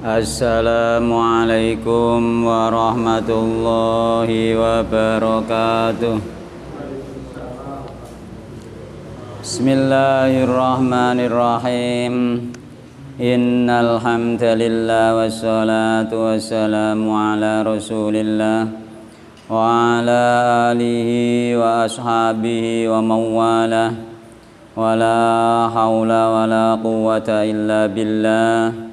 Assalamualaikum warahmatullahi wabarakatuh. Bismillahirrahmanirrahim. Innal hamdalillah wassalatu wassalamu ala Rasulillah wa ala alihi wa ashabihi wa mawalah. Wala haula wala quwwata illa billah.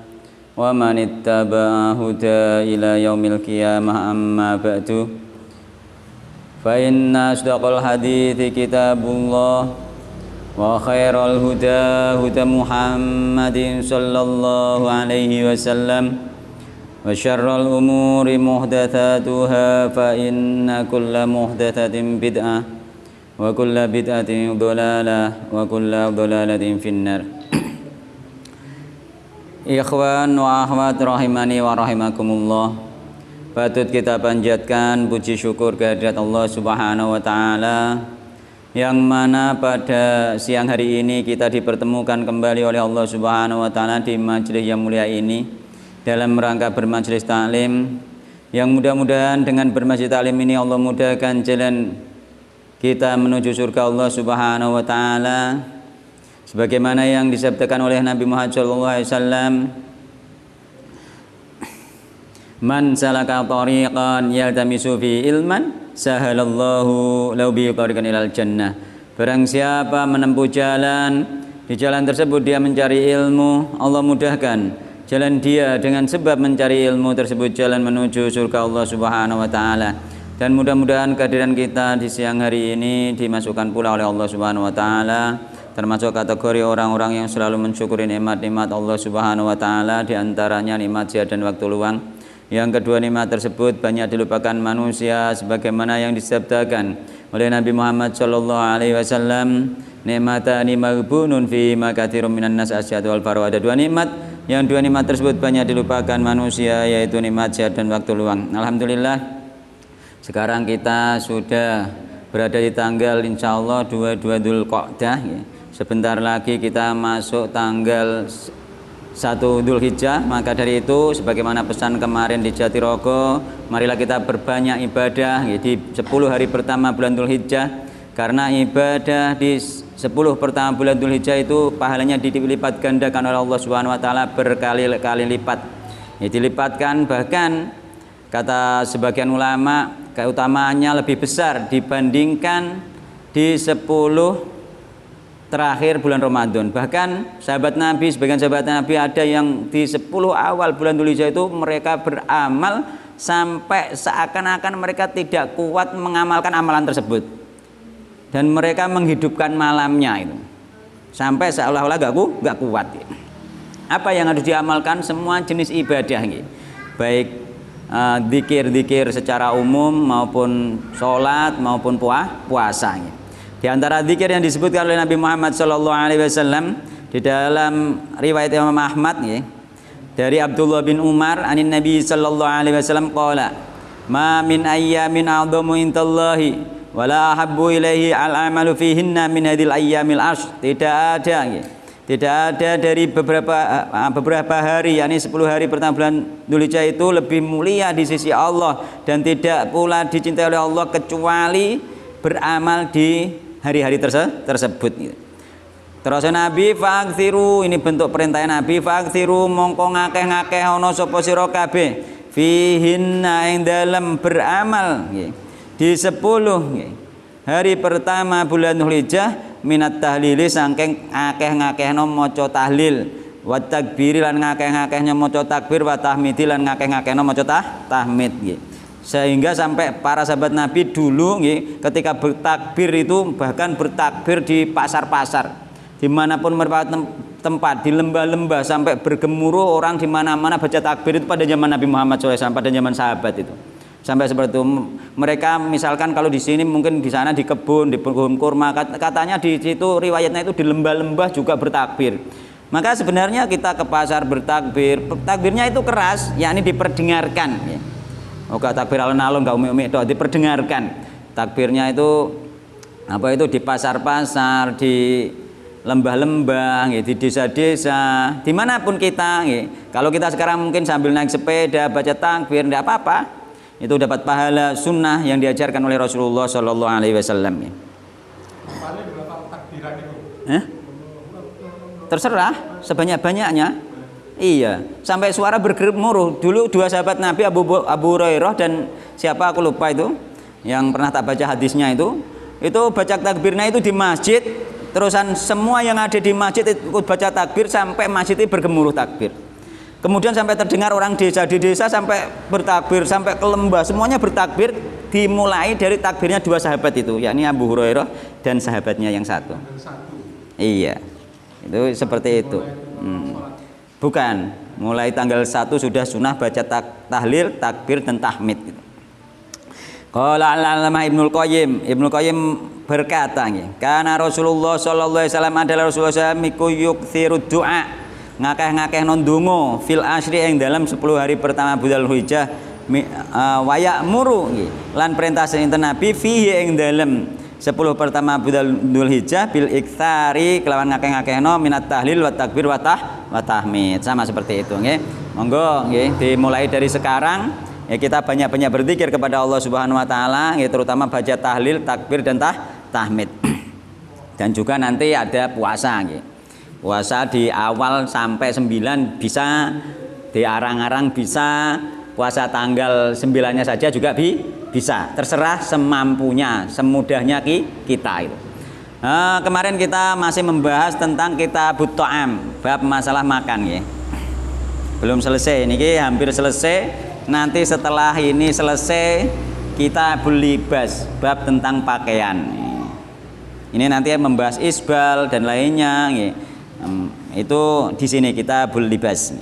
Wa man ittaba'a huda ila yaumil qiyamah amma ba'du. Fa inna asdaqal hadithi kitabullah wa khairal huda huda Muhammadin sallallahu alaihi wasallam wa syarral umuri muhdatsatuha fa inna kulla muhdatsatin bid'ah wa kulla bid'atin dhalalah wa kulla dhalalatin finnar. Ikhwan wa akhwat rahimani wa rahimakumullah. Patut kita panjatkan puji syukur kehadirat Allah Subhanahu wa taala yang mana pada siang hari ini kita dipertemukan kembali oleh Allah Subhanahu wa taala di majelis yang mulia ini dalam rangka bermajelis taklim, yang mudah-mudahan dengan bermajelis taklim ini Allah mudahkan jalan kita menuju surga Allah Subhanahu wa taala. Sebagaimana yang disabdakan oleh Nabi Muhammad SAW, man salaka tariqan yaltamisu fi ilman sahalallahu lahu bi tariqan ilal jannah. Barang siapa menempuh jalan, di jalan tersebut dia mencari ilmu, Allah mudahkan jalan dia dengan sebab mencari ilmu tersebut jalan menuju surga Allah Subhanahu wa taala. Dan mudah-mudahan kehadiran kita di siang hari ini dimasukkan pula oleh Allah Subhanahu wa taala termasuk kategori orang-orang yang selalu mensyukuri nikmat-nikmat Allah Subhanahu wa taala, di antaranya nikmat sehat dan waktu luang. Yang kedua, nikmat tersebut banyak dilupakan manusia sebagaimana yang disabdakan oleh Nabi Muhammad sallallahu alaihi wasallam, nikmatani maghbunun fi makatsirun minan nas asyhadu wal faru. Ada dua nikmat, yang dua nikmat tersebut banyak dilupakan manusia, yaitu nikmat sehat dan waktu luang. Alhamdulillah, sekarang kita sudah berada di tanggal insyaallah 22 Dzulqa'dah ya. Sebentar lagi kita masuk tanggal 1 Dzulhijjah. Maka dari itu, sebagaimana pesan kemarin di Jatirogo, marilah kita berbanyak ibadah ya, di 10 hari pertama bulan Dzulhijjah. Karena ibadah di 10 pertama bulan Dzulhijjah itu pahalanya dilipat gandakan oleh Allah Subhanahu wa taala berkali-kali lipat. Ya, dilipatkan, bahkan kata sebagian ulama keutamaannya lebih besar dibandingkan di 10 terakhir bulan Ramadan. Bahkan sahabat Nabi, sebagian sahabat Nabi ada yang di 10 awal bulan Dzulhijjah itu mereka beramal sampai seakan-akan mereka tidak kuat mengamalkan amalan tersebut, dan mereka menghidupkan malamnya itu sampai seolah-olah gak kuat. Apa yang harus diamalkan? Semua jenis ibadah, baik zikir-zikir secara umum maupun sholat maupun puasa. Di antara zikir yang disebutkan oleh Nabi Muhammad SAW di dalam riwayat Imam Ahmad dari Abdullah bin Umar anin Nabi SAW qala ma min ayyamin a'dhamu indallahi wala habbu ilaihi al-amalu fihinna min hadhil ayyamil ashr. Tidak ada dari beberapa hari, yakni 10 hari pertama bulan Dzulhijjah itu lebih mulia di sisi Allah dan tidak pula dicintai oleh Allah kecuali beramal di hari-hari tersebut. Terus Nabi fa'akthiru, ini bentuk perintah Nabi, fa'akthiru mongko ngakeh-ngakeh ana sapa sira kabeh fihinna ing dalem beramal di 10 hari pertama bulan Dzulhijjah minat tahlili saking akeh-ngakehno maca tahlil, wa takbiri lan ngakeh-ngakehnya maca takbir, wa tahmidi lan ngakeh-ngakehno maca tahmid. Sehingga sampai para sahabat Nabi dulu ketika bertakbir itu bahkan bertakbir di pasar-pasar, dimanapun mereka tempat, di lembah-lembah, sampai bergemuruh orang di mana-mana baca takbir itu pada zaman Nabi Muhammad SAW, pada zaman sahabat itu. Sampai seperti itu. Mereka misalkan kalau di sini mungkin di sana di kebun kurma, katanya di situ riwayatnya itu di lembah-lembah juga bertakbir. Maka sebenarnya kita ke pasar bertakbir, takbirnya itu keras, yakni diperdengarkan. Oke, takbir alun-alun enggak umi-umi itu diperdengarkan. Takbirnya itu di pasar-pasar, di lembah-lembah, di desa-desa, dimanapun kita. Kalau kita sekarang mungkin sambil naik sepeda baca takbir, tidak apa-apa, itu dapat pahala sunnah yang diajarkan oleh Rasulullah Shallallahu Alaihi Wasallam. Paling berapa takbiran itu? Terserah, sebanyak-banyaknya. Iya, sampai suara bergemuruh. Dulu dua sahabat Nabi, Abu Hurairah dan siapa aku lupa itu, yang pernah tak baca hadisnya itu baca takbirnya itu di masjid. Terusan semua yang ada di masjid ikut baca takbir sampai masjid itu bergemuruh takbir. Kemudian sampai terdengar orang desa di desa sampai bertakbir, sampai ke lembah semuanya bertakbir, dimulai dari takbirnya dua sahabat itu, yakni Abu Hurairah dan sahabatnya yang satu. Iya, itu seperti itu. Bukan, mulai tanggal 1 sudah sunnah baca tahlil, takbir dan tahmid. Qala al-Allamah Ibnu Qayyim berkata, karena Rasulullah sallallahu alaihi wasallam adalah Rasulullah sallallahu yukthiru du'a, ngakeh-ngakeh nondungo fil asri yang dalam 10 hari pertama Dzul Hijjah, wa ya'muru lan perintah sinten Nabi fihi yang dalam 10 pertama Dzul Hijjah bil iktsari kelawan ngakeh-ngakehno minat tahlil wa takbir wa tahmid, sama seperti itu nggih. Monggo nggih dimulai dari sekarang. Ya, kita banyak-banyak berzikir kepada Allah Subhanahu wa taala, ya, terutama baca tahlil, takbir dan tahmid. Dan juga nanti ada puasa, ya. Puasa di awal sampai 9 bisa, di arang-arang bisa, puasa tanggal 9-nya saja juga bisa. Terserah semampunya, semudahnya kita itu. Nah, kemarin kita masih membahas tentang kitabut ta'am, bab masalah makan, ya. Belum selesai, ini hampir selesai. Nanti setelah ini selesai kitabul libas, bab tentang pakaian. Ini nanti membahas isbal dan lainnya. Itu di sini kitabul libas.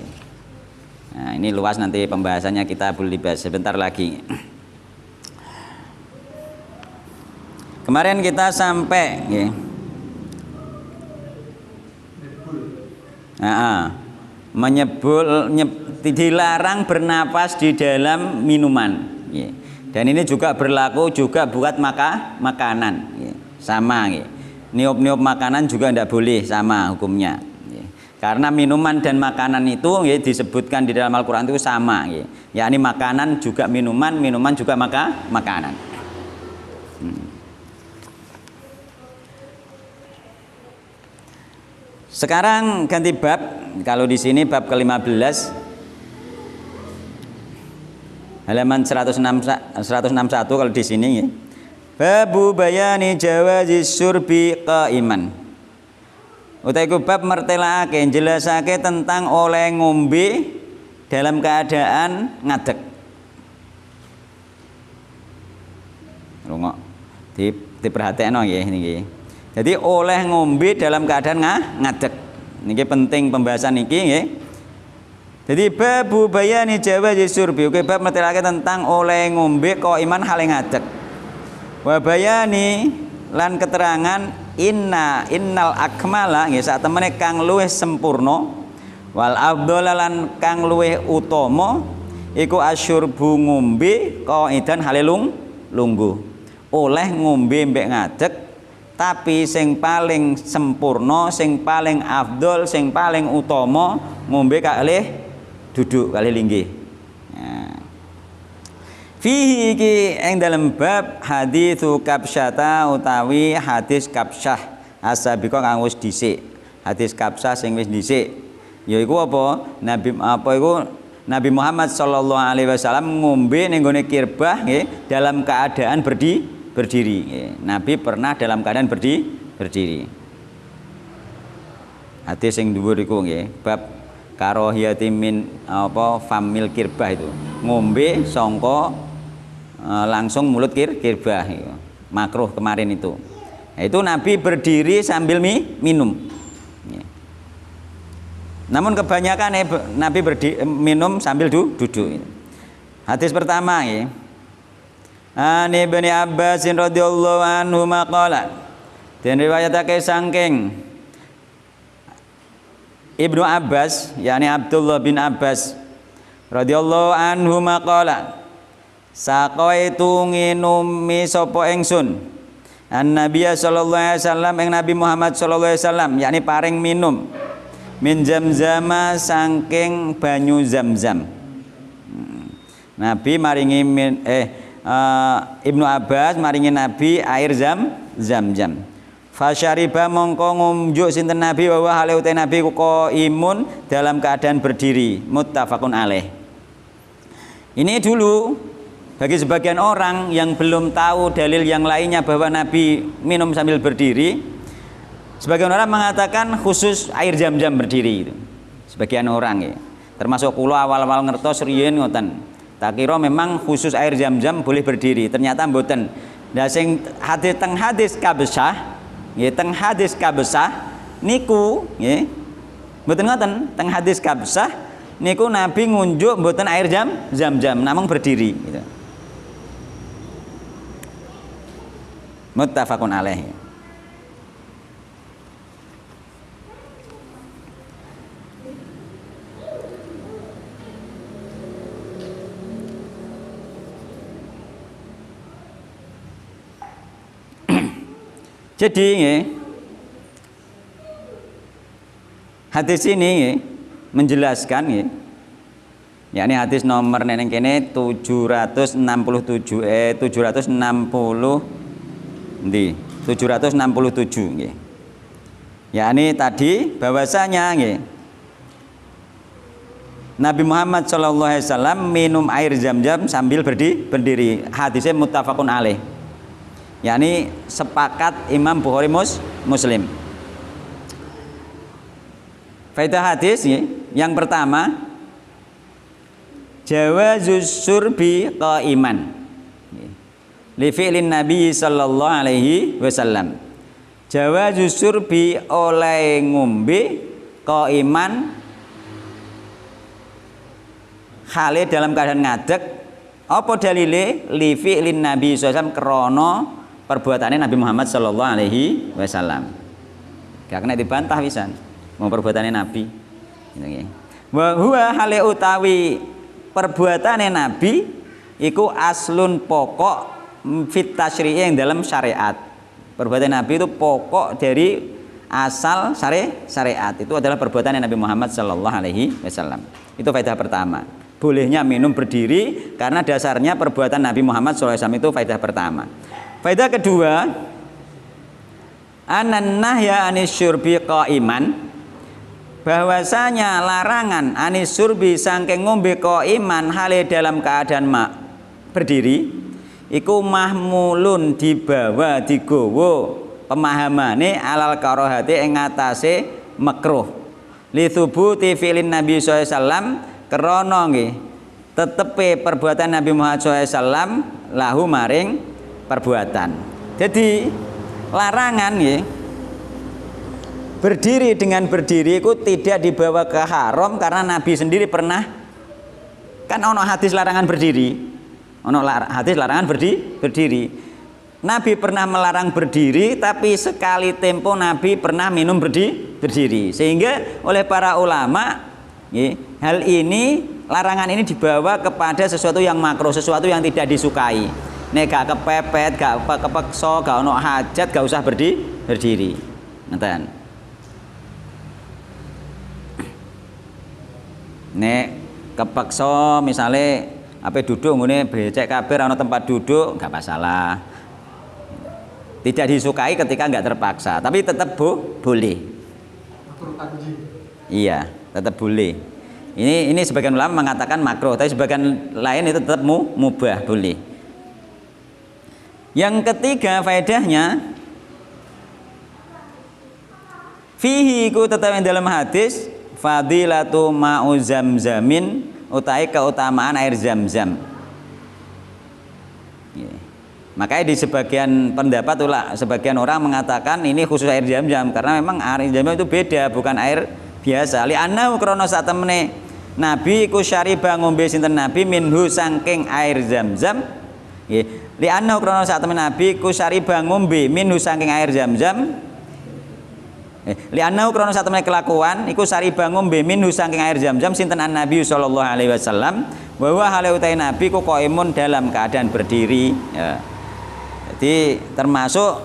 Nah, ini luas nanti pembahasannya kitabul libas sebentar lagi. Kemarin kita sampai dilarang bernapas di dalam minuman, dan ini juga berlaku juga buat makanan, sama, niup-niup makanan juga tidak boleh, sama hukumnya, karena minuman dan makanan itu disebutkan di dalam Al-Quran itu sama, yakni makanan juga minuman, minuman juga makanan. Sekarang ganti bab, kalau di sini bab ke-15 halaman 161 kalau di sini, ya. Babu bayani jawazi syurbi qaiman. Utaiku bab mertelake jelasake tentang oleh ngombe dalam keadaan ngadeg. Rungok diperhatekno nggih niki. Jadi oleh ngombe dalam keadaan ngadeg. Niki penting pembahasan niki nggih. Jadi babu bayani jawazi syurbi, oke, bab meterake tentang oleh ngombe kok iman hale ngadeg. Wa bayani lan keterangan innal akmala nggih sak temene kang luwih sempurna wal afdhala lan kang luwih utama iku asyurbu ngombe qaidan hale lungguh. Oleh ngombe mbek ngadeg, tapi sing paling sempurna, sing paling afdol, sing paling utama ngombe kalih duduk kali linggih. Nah. Fihi iki ing dalam bab haditsu kabsyata utawi hadis kabsyah asabiqa kang wis dhisik. Hadis kabsyah sing wis dhisik yaiku apa? Nabi Muhammad sallallahu alaihi wasallam ngombe ning gone kirbah nggih dalam keadaan berdiri. Nabi pernah dalam keadaan berdiri. Hadis sing dhuwur iku nggih bab karohiyati min famil kirbah itu ngombe songko langsung mulut kirbah itu. Makruh kemarin itu. Itu Nabi berdiri sambil minum. Namun kebanyakan Nabi minum sambil duduk. Hadis pertama ya. An Ibnu Abbas radhiyallahu anhu maqala. Dan riwayatake saking Ibnu Abbas, yakni Abdullah bin Abbas radhiyallahu anhu maqala, saqaitu nginumi sapa ingsun An-Nabiya sallallahu alaihi wasallam ing Nabi Muhammad sallallahu alaihi wasallam yakni paring minum min zamzama saking banyu Zamzam. Nabi maringi Ibnu Abbas maringi Nabi air Zamzam. Fasyariba mongko ngunjuk sinten Nabi wa hale utai Nabi ko imun dalam keadaan berdiri. Muttafaqun alaih. Ini dulu bagi sebagian orang yang belum tahu dalil yang lainnya bahwa Nabi minum sambil berdiri, sebagian orang mengatakan khusus air Zamzam berdiri itu. Sebagian orang ya. Termasuk kula awal-awal ngertos riyen ngoten. Tak kira memang khusus air Zamzam boleh berdiri, ternyata mboten. Lah sing hadis kabsah nggih teng hadis kabsah niku nggih mboten ngoten teng hadis kabsah niku Nabi ngunjuk mboten air Zamzam namung berdiri gitu. Muttafaqun alaih. Jadi hadis ini menjelaskan yakni hadis nomor neneng kene 767 nggih. Yakni tadi bahwasanya Nabi Muhammad sallallahu alaihi wasallam minum air Zamzam sambil berdiri. Hadisnya muttafaqun alaih. Yakni sepakat Imam Bukhari Muslim. Faedah hadis yang pertama jawazus surbi qaiman li fi'lin Nabi sallallahu alaihi wasallam. Jawazus surbi oleh ngombe qaiman hale dalam keadaan ngadeg. Apa dalile li fi'lin Nabi sallallahu alaihi wasallam krana perbuatannya Nabi Muhammad sallallahu alaihi wasallam. Gak kena dibantah pisan. Mau perbuatannya Nabi. Wa huwa hale utawi perbuatannya Nabi iku aslun pokok fit tasyri'i yang dalam syariat. Perbuatan Nabi itu pokok dari asal syariat. Itu adalah perbuatan Nabi Muhammad sallallahu alaihi wasallam. Itu faedah pertama. Bolehnya minum berdiri karena dasarnya perbuatan Nabi Muhammad sallallahu alaihi wasallam itu faedah pertama. Faedah kedua, anan nahya anis syurbi qaiman, bahwasanya larangan anis syurbi saking ngombe qaiman hale dalam keadaan berdiri iku mahmulun dibawa digowo pemahamane alal karahati ing atase makruh li thubuti fi'lin Nabi sallallahu alaihi wasallam krana nggih tetepe perbuatan Nabi Muhammad sallallahu alaihi wasallam lahu maring perbuatan. Jadi larangan berdiri dengan berdiri itu tidak dibawa ke haram karena Nabi sendiri pernah kan ono hadis larangan berdiri. Ono hadis larangan berdiri. Nabi pernah melarang berdiri tapi sekali tempo Nabi pernah minum berdiri. Sehingga oleh para ulama hal ini larangan ini dibawa kepada sesuatu yang makruh, sesuatu yang tidak disukai. Nek gak kepepet, gak kepeksa, gak ono hajat, gak usah berdiri. Ngeten. Nek kepeksa misalnya apa duduk ngene becek kabeh ono tempat duduk, gak masalah. Tidak disukai ketika nggak terpaksa, tapi tetap boleh. Iya, tetap boleh. Ini sebagian ulama mengatakan makruh, tapi sebagian lain itu tetap mubah, boleh. Yang ketiga faedahnya fihi ku tetap yang dalam hadis fadilatu ma'u zamzamin utai keutamaan air Zamzam. Makanya di sebagian pendapat sebagian orang mengatakan ini khusus air Zamzam karena memang air Zamzam itu beda, bukan air biasa. Li annahu krana sak temene Nabi iku syariba ngombe sinten Nabi minhu saking air Zamzam. Nggih. Li annahu krana sak temene Nabi iku syariba ngombe minhu saking air Zamzam. Li annahu krana sak temene kelakuan iku syariba ngombe minhu saking air Zamzam sinten Nabi sallallahu alaihi wasallam wa huwa hale utai Nabi ku qaimun dalam keadaan berdiri ya. Jadi termasuk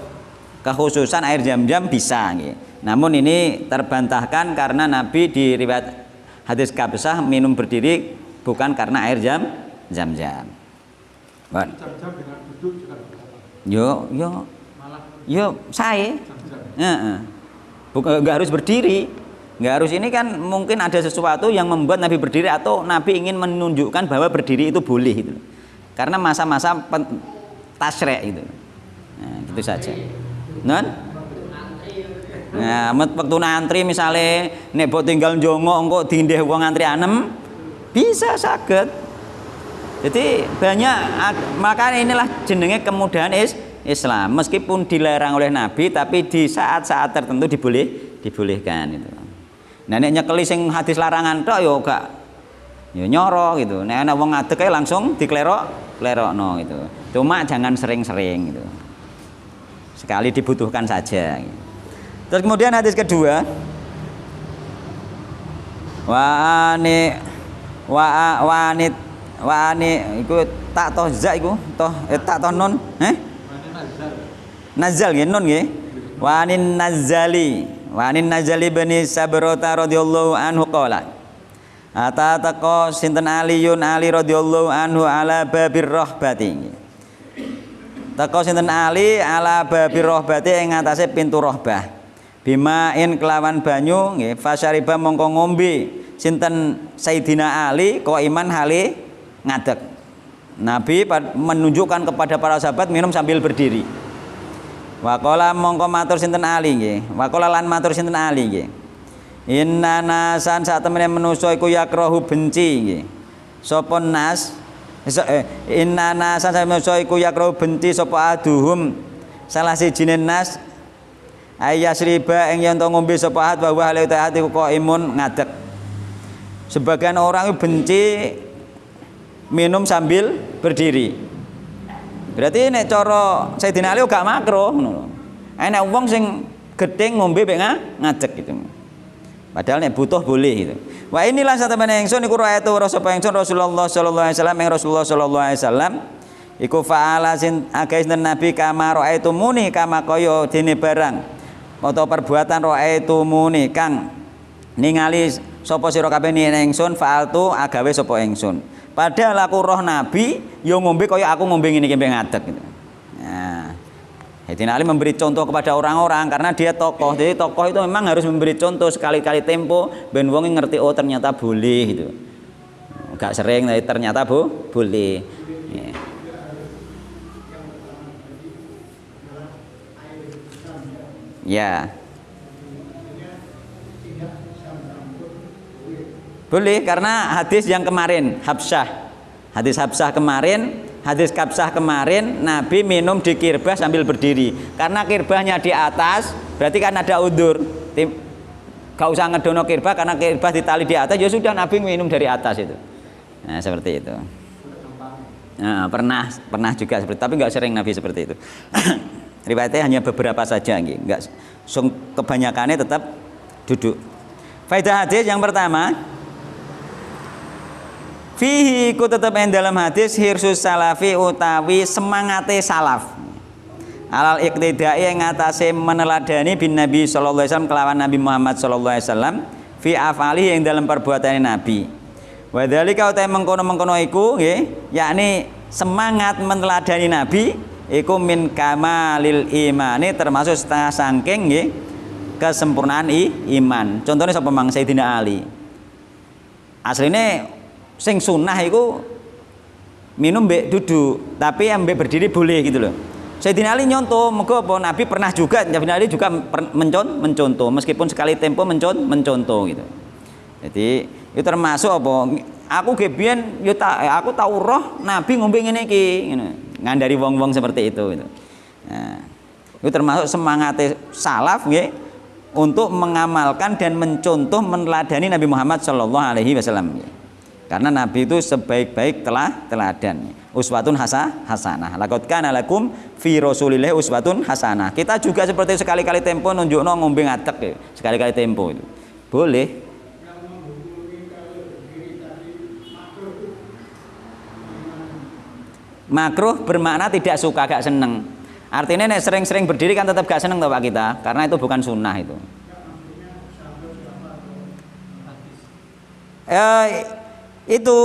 kekhususan air Zam-Zam bisa nggih. Namun ini terbantahkan karena Nabi di riwayat hadis Kabsah minum berdiri bukan karena air Zam-Zam. Jam-jam dengan duduk juga apa? Malah Saya. jam-jam. Bukan nggak harus berdiri. Nggak harus, ini kan mungkin ada sesuatu yang membuat Nabi berdiri atau Nabi ingin menunjukkan bahwa berdiri itu boleh gitu. Karena masa-masa tasrek itu. Nah, gitu saja. Non? Nah, waktu antri misalnya nek mbok tinggal njongok engko diindih wong antri anem bisa saged. Jadi banyak, maka inilah jenenge kemudahan Islam. Meskipun dilarang oleh Nabi tapi di saat-saat tertentu dibolehkan itu. Nah nek nyekeli sing hadis larangan tok yo gak yo nyoro gitu. Nek ana wong ngadeg ae langsung diklerokno gitu. Cuma jangan sering-sering gitu. Sekali dibutuhkan saja gitu. Terus kemudian hadis kedua, wa'ani iku tak toh za iku toh tak toh nun nazal nggih nun nggih. Wa'anin Nazali bani Sabrata radhiyallahu anhu qala ata taqa sinten Ali radhiyallahu anhu ala babir rahbati. Taqa sinten Ali ala babir rahbati ing atase pintu rahbah. Bimain kelawan banyu nggih fasyariba mongko ngombe sinten Sayyidina Ali kok iman hale ngadeg. Nabi menunjukkan kepada para sahabat minum sambil berdiri. Waqala mongko matur sinten Ali nggih. Waqala lan matur sinten Ali nggih. Inna nasan sak temene manusa iku yakrahu benci nggih. Sapa nas inna nasan sak manusa iku yakrahu benci sapa aduhum salah sijine nas ayasriba ing yen to ngombe sapa ahad wa hale ta'at iku kok imun ngadeg. Sebagian orang benci minum sambil berdiri. Berarti nek cara Sayyidina Ali gak makruh ngono. Nek wong sing gedeng ngombe mek ngadeg gitu. Padahal nek butuh boleh gitu. Wah inilah satemene ingsun iku raaitu sapa ingsun Rasulullah sallallahu alaihi wasallam ing Rasulullah sallallahu alaihi wasallam iku fa'ala sin agais Nabi kama raaitu muni kama kaya dene barang atau perbuatan raaitu muni kang ningali sapa sira kabeh ingsun fa'altu agawe sapa ingsun. Padahal aku roh Nabi yo ngombe kaya aku ngombe ngene iki mbek ngadeg gitu. Nah, Sayyidina Ali memberi contoh kepada orang-orang karena dia tokoh. Jadi tokoh itu memang harus memberi contoh sekali-kali tempo ben wong ngerti oh ternyata boleh gitu. Enggak sering tapi ternyata boleh. Ya. Boleh karena hadis yang kemarin hadis Habsah kemarin, hadis Kabsah kemarin Nabi minum di kirbah sambil berdiri karena kirbahnya di atas berarti kan ada udzur. Gak usah ngedono kirbah karena kirbah ditali di atas ya sudah Nabi minum dari atas itu. Nah seperti itu. Nah, pernah juga seperti tapi nggak sering Nabi seperti itu. Riwayatnya hanya beberapa saja nggak kebanyakannya tetap duduk. Faedah hadis yang pertama, fihi ku tetap yang dalam hadis hirsus salafi utawi semangate salaf alal iqtidai yang ngatasi meneladani bin Nabi sallallahu alaihi wasallam kelawan Nabi Muhammad sallallahu alaihi wasallam fi afali yang dalam perbuatan Nabi. Wa dzalika utawi mengkono-mengkono iku nggih yakni semangat meneladani Nabi iku min kamalil imani termasuk setengah saking nggih kesempurnaan iman. Contohnya sapa mang Sayyidina Ali. Asline sing sunnah iku minum mbek duduk, tapi ambek berdiri boleh gitu loh. Sayyidina Ali nyontoh, mergo apa Nabi pernah juga, Sayyidina Ali juga mencontoh meskipun sekali tempo mencontoh gitu. Jadi itu termasuk apa? Aku gebian yo aku tahu roh Nabi ngombe ngene iki ngono. Ngandari wong-wong seperti itu gitu. Nah, itu termasuk semangat salaf nggih untuk mengamalkan dan mencontoh meneladani Nabi Muhammad sallallahu alaihi wasallam. Karena Nabi itu sebaik-baik teladan. Uswatun hasanah. Laqad kana lakum fi Rasulillah uswatun hasanah. Kita juga seperti sekali-kali tempo nunjukno ngombe ngadeg ya. Sekali-kali tempo itu. Boleh. Makruh bermakna tidak suka, gak seneng. Artinya nek sering-sering berdiri kan tetap gak seneng toh Pak kita, karena itu bukan sunnah itu. Itu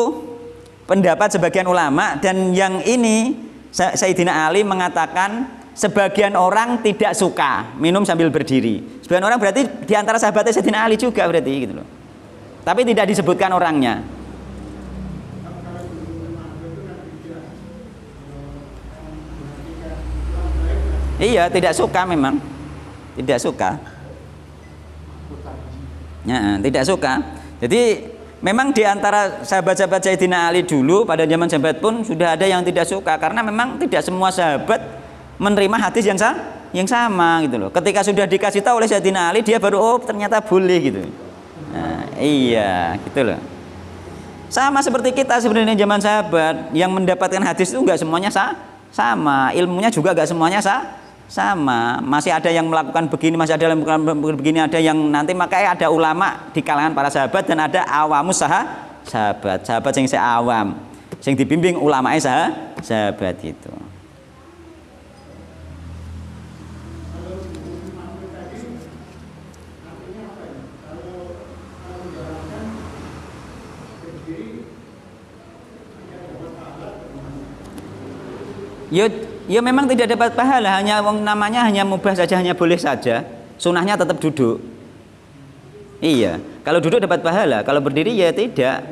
pendapat sebagian ulama, dan yang ini Sayyidina Ali mengatakan sebagian orang tidak suka minum sambil berdiri. Sebagian orang berarti diantara sahabatnya Sayyidina Ali juga berarti gitu loh. Tapi tidak disebutkan orangnya. Iya, tidak suka memang. Tidak suka. Ya, tidak suka. Jadi memang diantara sahabat-sahabat Sayyidina Ali dulu pada zaman sahabat pun sudah ada yang tidak suka, karena memang tidak semua sahabat menerima hadis yang sama gitu loh. Ketika sudah dikasih tahu oleh Sayyidina Ali, dia baru oh ternyata boleh gitu. Nah, iya, gitu loh. Sama seperti kita sebenarnya zaman sahabat yang mendapatkan hadis itu enggak semuanya sama, ilmunya juga enggak semuanya sama. Masih ada yang melakukan begini, masih ada yang melakukan begini, ada yang nanti makanya ada ulama di kalangan para sahabat dan ada awamus sahabat yang seawam, yang dibimbing ulamanya sahabat itu. Ya memang tidak dapat pahala, hanya namanya hanya mubah saja, hanya boleh saja. Sunnahnya tetap duduk. Iya, kalau duduk dapat pahala, kalau berdiri ya tidak.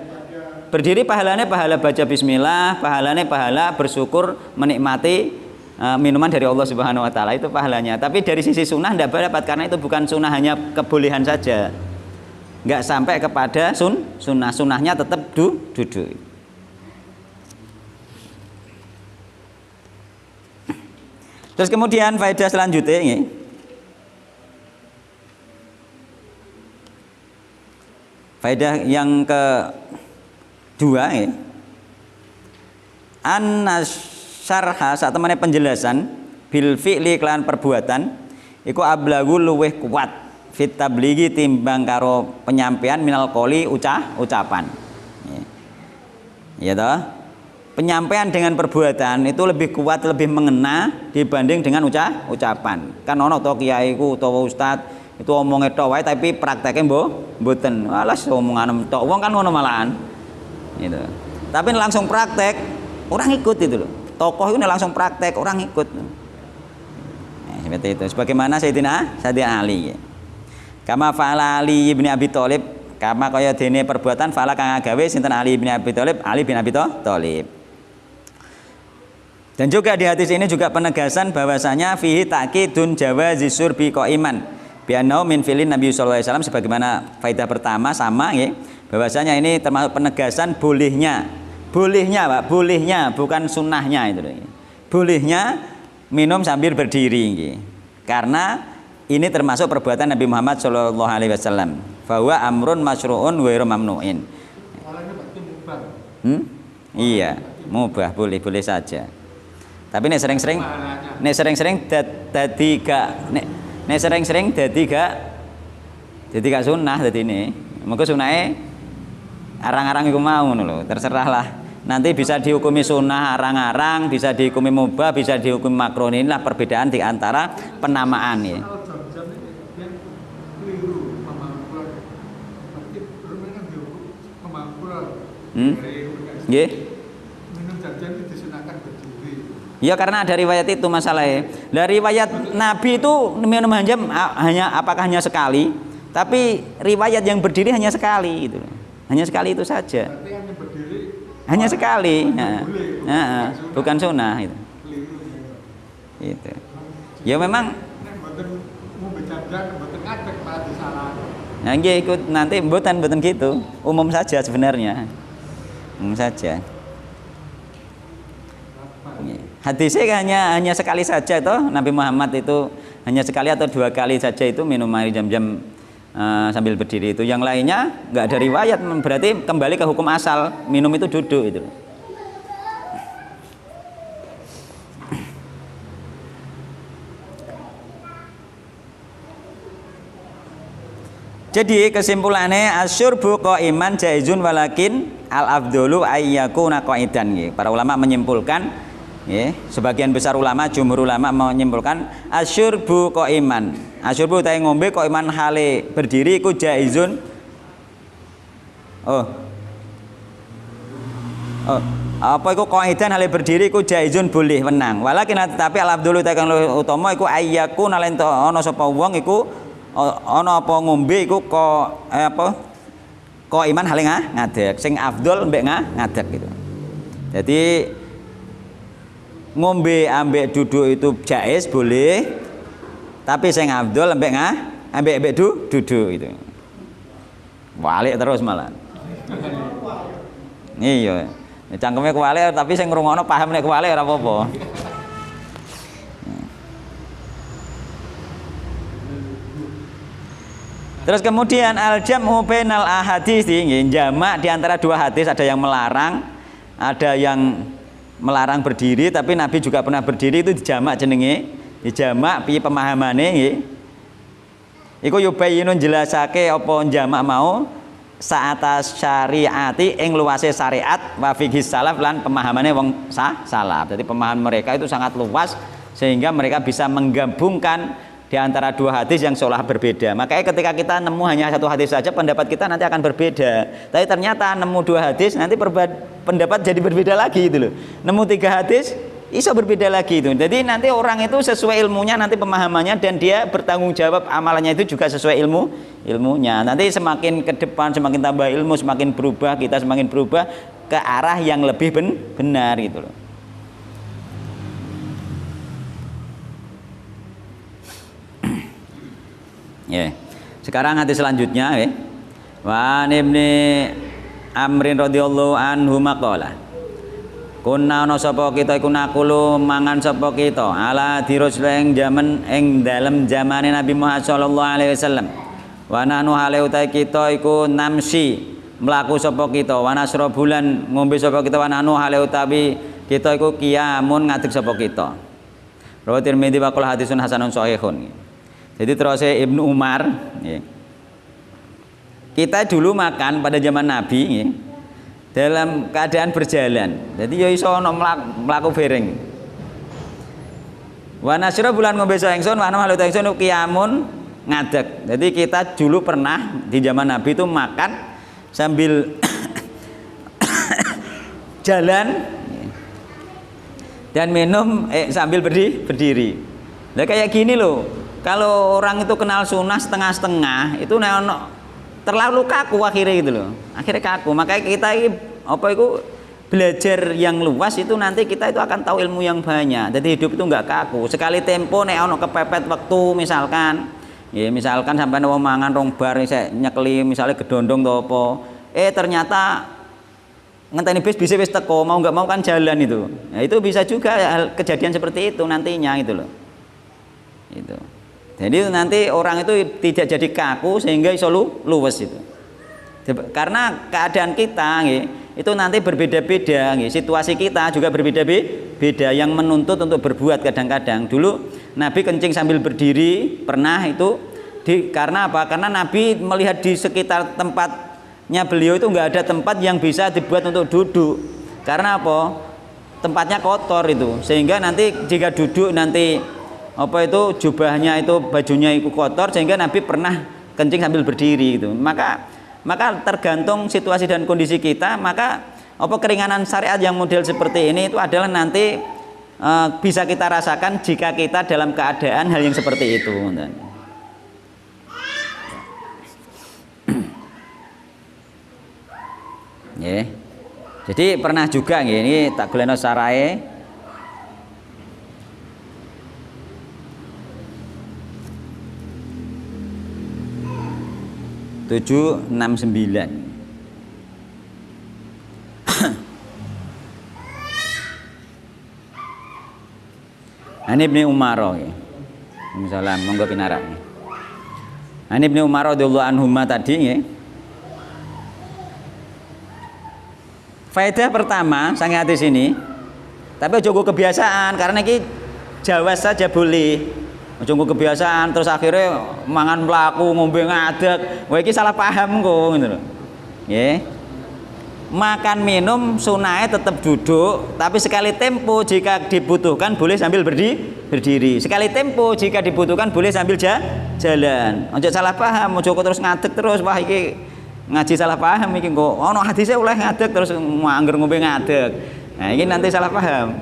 Berdiri pahalanya pahala baca bismillah, pahalanya pahala bersyukur menikmati minuman dari Allah Subhanahu wa taala, itu pahalanya. Tapi dari sisi sunnah tidak dapat, karena itu bukan sunnah, hanya kebolehan saja. Enggak sampai kepada sunnahnya tetap duduk. Terus kemudian faedah selanjutnya ini, faedah yang kedua ini, an-syarha saat temannya penjelasan bil fi'li kelan perbuatan iku ablagu luweh kuat fit tabligi timbang karo penyampaian minal qoli ucapan. Ya toh? Penyampaian dengan perbuatan itu lebih kuat, lebih mengena dibanding dengan ucapan. Kan ono to kiai ku utawa ustad itu omongnya tok wae tapi prakteknya mboten. Alas omongan tok wong kan ngono malahan. Gitu. Tapi langsung praktek orang ikut itu loh. Tokoh itu langsung praktek orang ikut. Seperti itu. Sebagaimana Sayyidina Ali. Kama fa'ala Ali bin Abi Thalib, kama kaya dene perbuatan fa'ala kang gawe sinten Ali bin Abi Thalib, Ali bin Abi Thalib. Dan juga di hadis ini juga penegasan bahwasanya fihi ta'kidun jawazi surbi qaiman bi annahu min fi'lin Nabi sallallahu alaihi wasallam, sebagaimana faedah pertama sama ya, bahwasanya ini termasuk penegasan bolehnya Pak, bolehnya bukan sunnahnya itu. Bolehnya minum sambil berdiri nggih. Karena ini termasuk perbuatan Nabi Muhammad sallallahu alaihi wasallam. Bahwa amrun masyru'un wa ghairu mamnu'in. Iya, mubah, boleh saja. Tapi nek sering-sering dadi gak sunnah dadi ini. Mengko sunnahe arang-arang iku mau ngono lho, terserahlah. Nanti bisa dihukumi sunnah arang-arang, bisa dihukumi mubah, bisa dihukumi makruh. Inilah perbedaan di antara penamaan ya. Nggih. Ya karena ada riwayat itu masalahnya. Dari riwayat Nabi itu minum hanya apakah hanya sekali, tapi riwayat yang berdiri hanya sekali gitu. Hanya sekali itu saja. Hanya sekali. Bukan sunnah itu. Itu. Ya memang nggih ikut nanti mboten gitu. Umum saja sebenarnya. Umum saja. Hadisnya hanya sekali saja toh, Nabi Muhammad itu hanya sekali atau 2 kali saja itu minum air Zam-Zam sambil berdiri itu. Yang lainnya nggak ada riwayat, berarti kembali ke hukum asal, minum itu duduk itu. Jadi kesimpulannya asyurbu qaiman jaizun walakin al afdhalu ayyakuna qaidan. Para ulama menyimpulkan Sebagian besar ulama, jumhur ulama menyimpulkan asyurbu qaiman. Asyurbu utahe ngombe qaiman hale berdiri iku jaizun. Apa iku qaidan hale berdiri iku jaizun boleh menang. Walakin tetapi al-afdhalu kang utama iku ayyaku nalento ana sapa wong iku ana apa ngombe iku qaiman hale ngadeg. Sing afdhal mbek ngadeg gitu. Jadi ngombe ambek duduk itu jaiz boleh, tapi sing afdhal ambek duduk itu. Walik terus malah. Iya. Cangkeme kuwalik tapi sing ngrungokno paham nek kuwalik ora apa-apa. Terus kemudian al-jam'u bainal ahadits, jamak di antara dua hadis, ada yang melarang, ada yang melarang berdiri, tapi Nabi juga pernah berdiri, itu dijamak jenenge, dijamak piye pemahamane nggih. Iku yubayyinun jelasake apa jamak mau saatas syariati ing luase syariat wa fiqhis salaf lan pemahamane wong salaf. Jadi pemahaman mereka itu sangat luas sehingga mereka bisa menggabungkan di antara dua hadis yang seolah berbeda. Makanya ketika kita nemu hanya satu hadis saja, pendapat kita nanti akan berbeda. Tapi ternyata nemu dua hadis, nanti pendapat jadi berbeda lagi gitu loh. Nemu tiga hadis, iso berbeda lagi itu. Jadi nanti orang itu sesuai ilmunya, nanti pemahamannya, dan dia bertanggung jawab amalannya itu juga sesuai ilmunya. Nanti semakin ke depan, semakin tambah ilmu, semakin berubah, kita semakin berubah ke arah yang lebih benar gitu loh. Sekarang hadis selanjutnya wa ibni Amrin radhiyallahu anhu maqala kunna ana sapa kita iku nakulu mangan sapa kita ala dirusling jaman ing dalem zamane Nabi Muhammad sallallahu alaihi wasallam wa nanu hale utahe kita iku namsi mlaku sapa kita wa nasrobulan ngombe sapa kita wa nanu hale utawi kita iku qiyamun ngadeg sapa kita. Rawi Tirmidzi wa qala hadisun hasanun shahihun. Jadi terus Ibnu Umar, kita dulu makan pada zaman Nabi dalam keadaan berjalan. Jadi yo iso ono mlaku bareng. Wa nasra bulan ngombe ingsun wa ana halu ingsun qiyamun ngadeg. Jadi kita dulu pernah di zaman Nabi itu makan sambil jalan dan minum sambil berdiri. Lah kayak gini loh. Kalau orang itu kenal sunnah setengah-setengah itu terlalu kaku akhirnya gitu loh. Akhirnya kaku. Makanya kita belajar yang luas itu nanti kita itu akan tahu ilmu yang banyak. Jadi hidup itu enggak kaku. Sekali tempo nek ono kepepet waktu misalkan, misalkan sampai wong mangan rong bar saya nyekeli misalnya gedondong atau apa. Ternyata ngenteni bis bisa wis teko, mau enggak mau kan jalan itu. Nah, itu bisa juga kejadian seperti itu nantinya gitu loh. Itu. Jadi nanti orang itu tidak jadi kaku sehingga iso luwes itu. Karena keadaan kita itu nanti berbeda-beda, situasi kita juga berbeda-beda yang menuntut untuk berbuat kadang-kadang. Dulu Nabi kencing sambil berdiri pernah itu karena apa? Karena Nabi melihat di sekitar tempatnya beliau itu enggak ada tempat yang bisa dibuat untuk duduk. Karena apa? Tempatnya kotor itu. Sehingga nanti jika duduk nanti jubahnya itu bajunya itu kotor sehingga Nabi pernah kencing sambil berdiri gitu. Maka tergantung situasi dan kondisi kita, maka keringanan syariat yang model seperti ini itu adalah nanti bisa kita rasakan jika kita dalam keadaan hal yang seperti itu. Jadi pernah juga ini tak golekno sarae 769. Ani Ibnu Umar misalnya monggo pinarak. Ani Ibnu Umar radhiyallahu anhuma tadi faedah pertama sange hadis ini, tapi ojo kebiasaan karena ini jawas saja boleh. Cunggu kebiasaan terus akhirnya mangan mlaku ngombe ngadeg. Wah iki salah paham kok gitu loh. Nggih. makan minum sunahnya tetap duduk, tapi sekali tempo jika dibutuhkan boleh sambil berdiri. Sekali tempo jika dibutuhkan boleh sambil jalan. Ojo salah paham, ojo terus ngadeg terus, wah iki ngaji salah paham iki kok ono hadisnya oleh ngadeg terus angger ngombe ngadeg. Nah, ini nanti salah paham.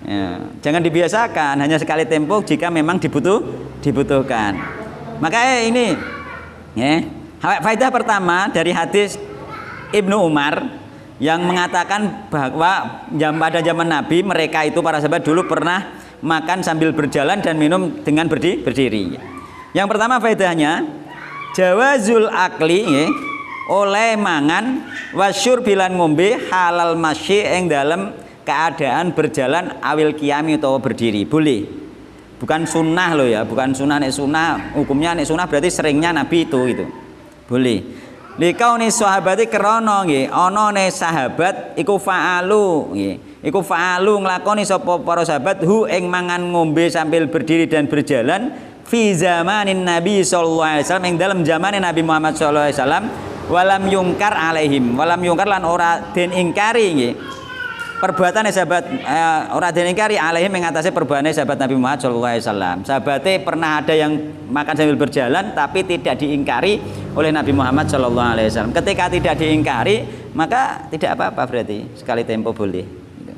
Ya. Jangan dibiasakan hanya sekali tempo jika memang dibutuhkan. Makanya ini ya. Faedah pertama dari hadis Ibnu Umar yang mengatakan bahwa pada zaman Nabi mereka itu para sahabat dulu pernah makan sambil berjalan dan minum dengan berdiri. Yang pertama faedahnya jawazul akli ya, oleh mangan wasyur bilan ngombe halal masyi yang dalam keadaan berjalan awil qiyami atau berdiri boleh. Bukan sunnah loh ya, bukan sunnah. Nek sunnah hukumnya nek sunnah berarti seringnya Nabi itu boleh. Likauni sahabati krana nggih ana ne sahabat iku fa'alu nggih. Iku fa'alu nglakoni sapa para sahabat hu ing mangan ngombe sambil berdiri dan berjalan fi zamanin Nabi sallallahu alaihi wasallam ing dalam zamane Nabi Muhammad sallallahu alaihi wasallam walam yungkar alaihim. Walam yungkar lan ora den ingkari nggih. Perbuatan sahabat ora den ingkari alaihim ing atase perbuatan sahabat Nabi Muhammad sallallahu alaihi wasallam. Sahabate pernah ada yang makan sambil berjalan tapi tidak diingkari oleh Nabi Muhammad sallallahu alaihi wasallam. Ketika tidak diingkari, maka tidak apa-apa berarti sekali tempo boleh. Gitu.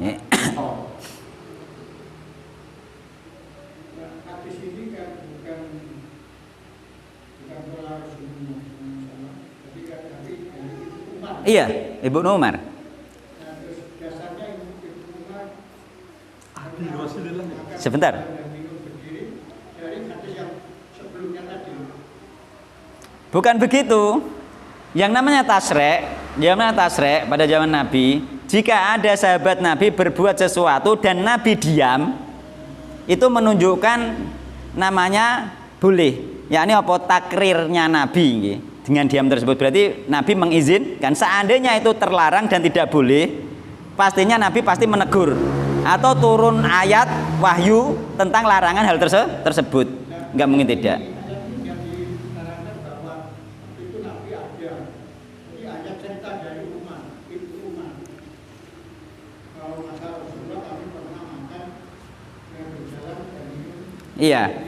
Ya. Iya, Ibnu Umar. Sebentar. Bukan begitu. Yang namanya tasrek pada zaman Nabi, jika ada sahabat Nabi berbuat sesuatu dan Nabi diam, itu menunjukkan namanya boleh. Yakni apa takrirnya Nabi nggih. Dengan diam tersebut berarti Nabi mengizinkan. Seandainya itu terlarang dan tidak boleh, pastinya Nabi pasti menegur atau turun ayat wahyu tentang larangan hal tersebut. Enggak mungkin tidak. Iya.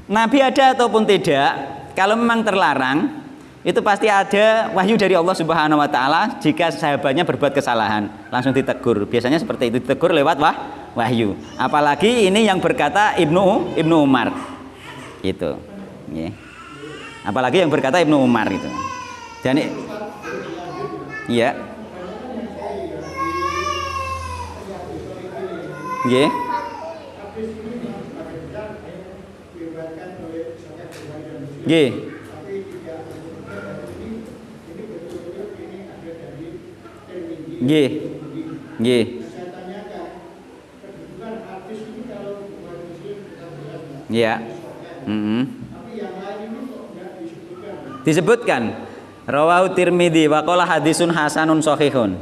Nabi ada ataupun tidak, kalau memang terlarang, itu pasti ada wahyu dari Allah Subhanahu wa taala jika sahabatnya berbuat kesalahan, langsung ditegur. Biasanya seperti itu, ditegur lewat wahyu. Apalagi ini yang berkata Ibnu Umar. Gitu. Nggih. Apalagi yang berkata Ibnu Umar itu. Dan iya. Nggih. Nggih. Nggih. Nggih. Iya. Disebutkan rawahu Tirmidzi wa qala hadisun hasanun shahihun.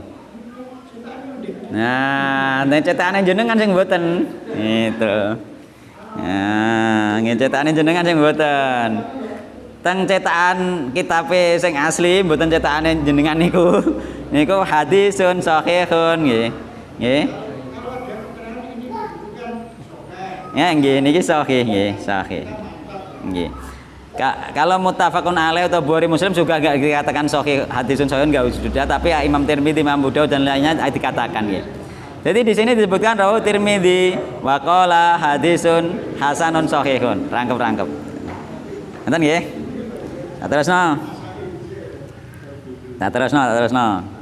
Nah, nek cetakane jenengan sing mboten. Itu. Nah, cetakane jenengan sing mboten. Teng cetakan kitabe sing asli mboten cetakane jenengan niku. Niku hadisun shahihun nggih. Nggih. Ya nggih niki sahih nggih, sahih. Nggih. Kalau muttafaqun alaih atau Bukhari Muslim juga enggak dikatakan sahih, hadisun sahihun enggak sudah, tapi ya Imam Tirmidzi, Imam Abu Daud dan lainnya dikatakan nggih. Jadi di sini disebutkan rawahu Tirmidzi wa qala hadisun hasanun sahihun. Rangkep-rangkep. Ngoten nggih. Tak terusno.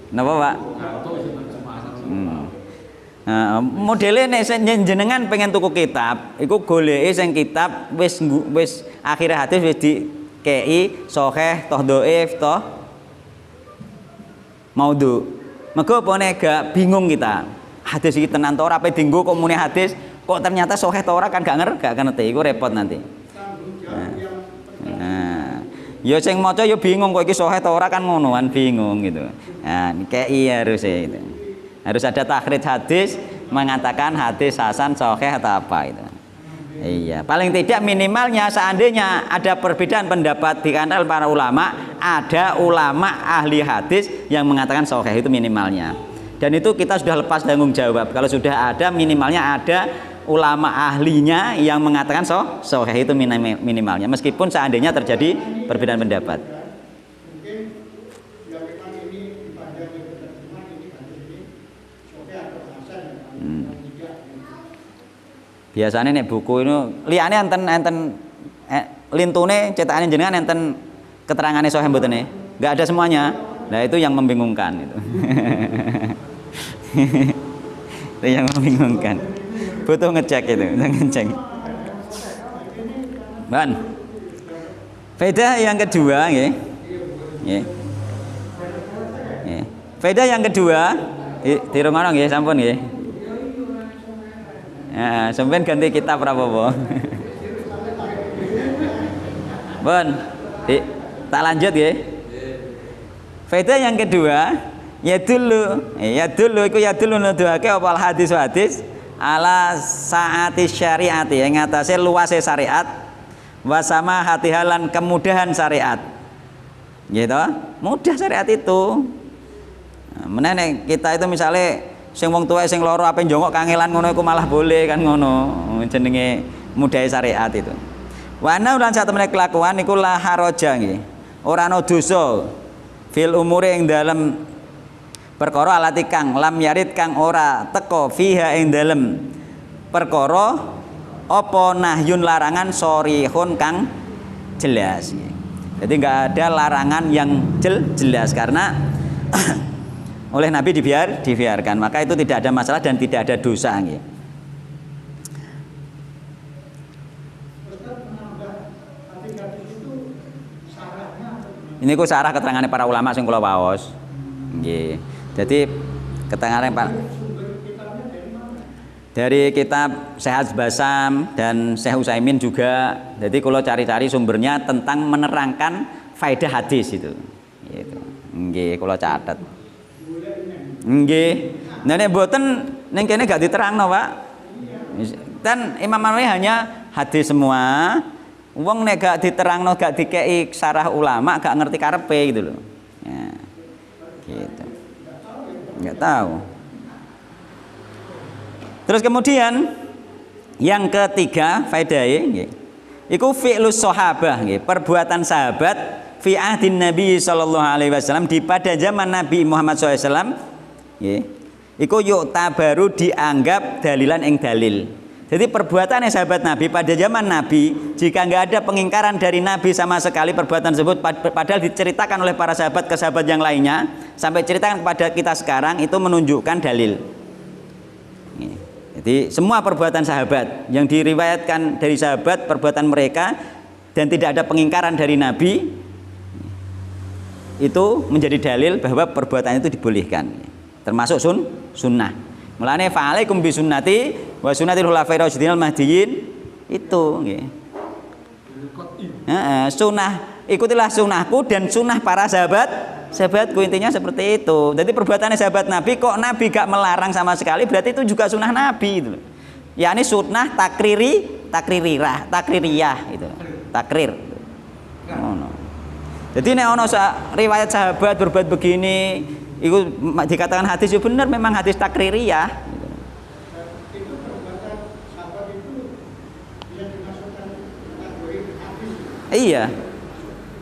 Napa, Pak? Modele nek jenengan pengen tuku kitab, iku goleki sing kitab wis akhir hadis wis dikei sahih toh dhaif toh maudhu. Mergo apa nek gak bingung kita. Hadis iki tenan ta ora ape dienggo kok muni hadis kok ternyata sahih ta ora kan gak ngerti, iku repot nanti. Ya sing maca ya bingung kok iki sahih ta ora kan ngono kan bingung gitu. Nah, kei harus itu. Harus ada takhrij hadis mengatakan hadis hasan sahih atau apa itu. Iya, paling tidak minimalnya seandainya ada perbedaan pendapat di kalangan para ulama, ada ulama ahli hadis yang mengatakan sahih, itu minimalnya. Dan itu kita sudah lepas tanggung jawab. Kalau sudah ada, minimalnya ada ulama ahlinya yang mengatakan sahih, itu minimalnya. Meskipun seandainya terjadi perbedaan pendapat. Biasanya nek buku itu liyane enten lintune cetakane jenengan enten keterangane sahih mboten nih? Enggak ada semuanya. Nah, itu yang membingungkan itu. Itu yang membingungkan. Butuh ngecek itu, ngecek. Ban. Faedah yang kedua nggih. Nggih. Nggih. Faedah yang kedua dirungono nggih sampun nggih. Ya, sampeyan ganti kitab apa-apa. Bon, tak lanjut ya. Faedah yang kedua, ya dulu nuduhake apa hadis ala saati syariat yang ngatasé luase syariat wa sama hati halan kemudahan syariat. Gitu. Mudah syariat itu. Nah, menene kita itu misalnya sing wong tuwa sing loro ape njongkok kangelan ngono iku malah boleh kan ngono. Jenenge mudahe syariat itu. Wa ana lan satemene kelakuan niku la haraja nggih. Ora ana dosa fil umure ing dalem perkara alati kang lam yarid kang ora teka fiha ing dalem perkara apa nahyun larangan sorihun kang jelas. Jadi enggak ada larangan yang jelas karena oleh Nabi dibiarkan, maka itu tidak ada masalah dan tidak ada dosa nggih. Ini ku sarah keterangannya para ulama sing kula waos. Nggih. Jadi keterangannya Pak dari kitab Syekh Basam dan Syekh Utsaimin juga. Jadi kalau cari-cari sumbernya tentang menerangkan faedah hadis itu. Gitu. Nggih, kula catet. Nggih. Nah nek mboten ning kene gak diterangno, Pak. Dan Imam Nawawi hanya hadis semua. Wong nek gak diterangno, gak dikei sarah ulama, gak ngerti karepe gitu loh. Ya. Gitu. Enggak tahu. Terus kemudian yang ketiga faedahe nggih. Iku fi'lus sahabah nggih, perbuatan sahabat fi ahdin Nabi sallallahu alaihi wasallam di pada zaman Nabi Muhammad SAW. Nggih. Iku yuk tabaru dianggap dalilan ing dalil. Jadi perbuatan sahabat Nabi pada zaman Nabi, jika nggak ada pengingkaran dari Nabi sama sekali perbuatan tersebut, padahal diceritakan oleh para sahabat ke sahabat yang lainnya, sampai ceritakan kepada kita sekarang, itu menunjukkan dalil. Jadi semua perbuatan sahabat yang diriwayatkan dari sahabat, perbuatan mereka dan tidak ada pengingkaran dari Nabi, itu menjadi dalil bahwa perbuatan itu dibolehkan, termasuk sunnah. Mulane fa'alaikum bi sunnati wa sunnatil khulafair rasyidin al-mahdiyyin itu nggih. Sunnah, ikutilah sunnahku dan sunnah para sahabatku, intinya seperti itu. Jadi perbuatannya sahabat Nabi kok Nabi gak melarang sama sekali, berarti itu juga sunnah Nabi itu. Yakni sunnah takririyah itu. Takrir. Ngono. Jadi nek ono riwayat sahabat berbuat begini, itu dikatakan hadis itu benar, memang hadis takririyah. Itu perbuatan sahabat itu yang dimasukkan kategori hadis.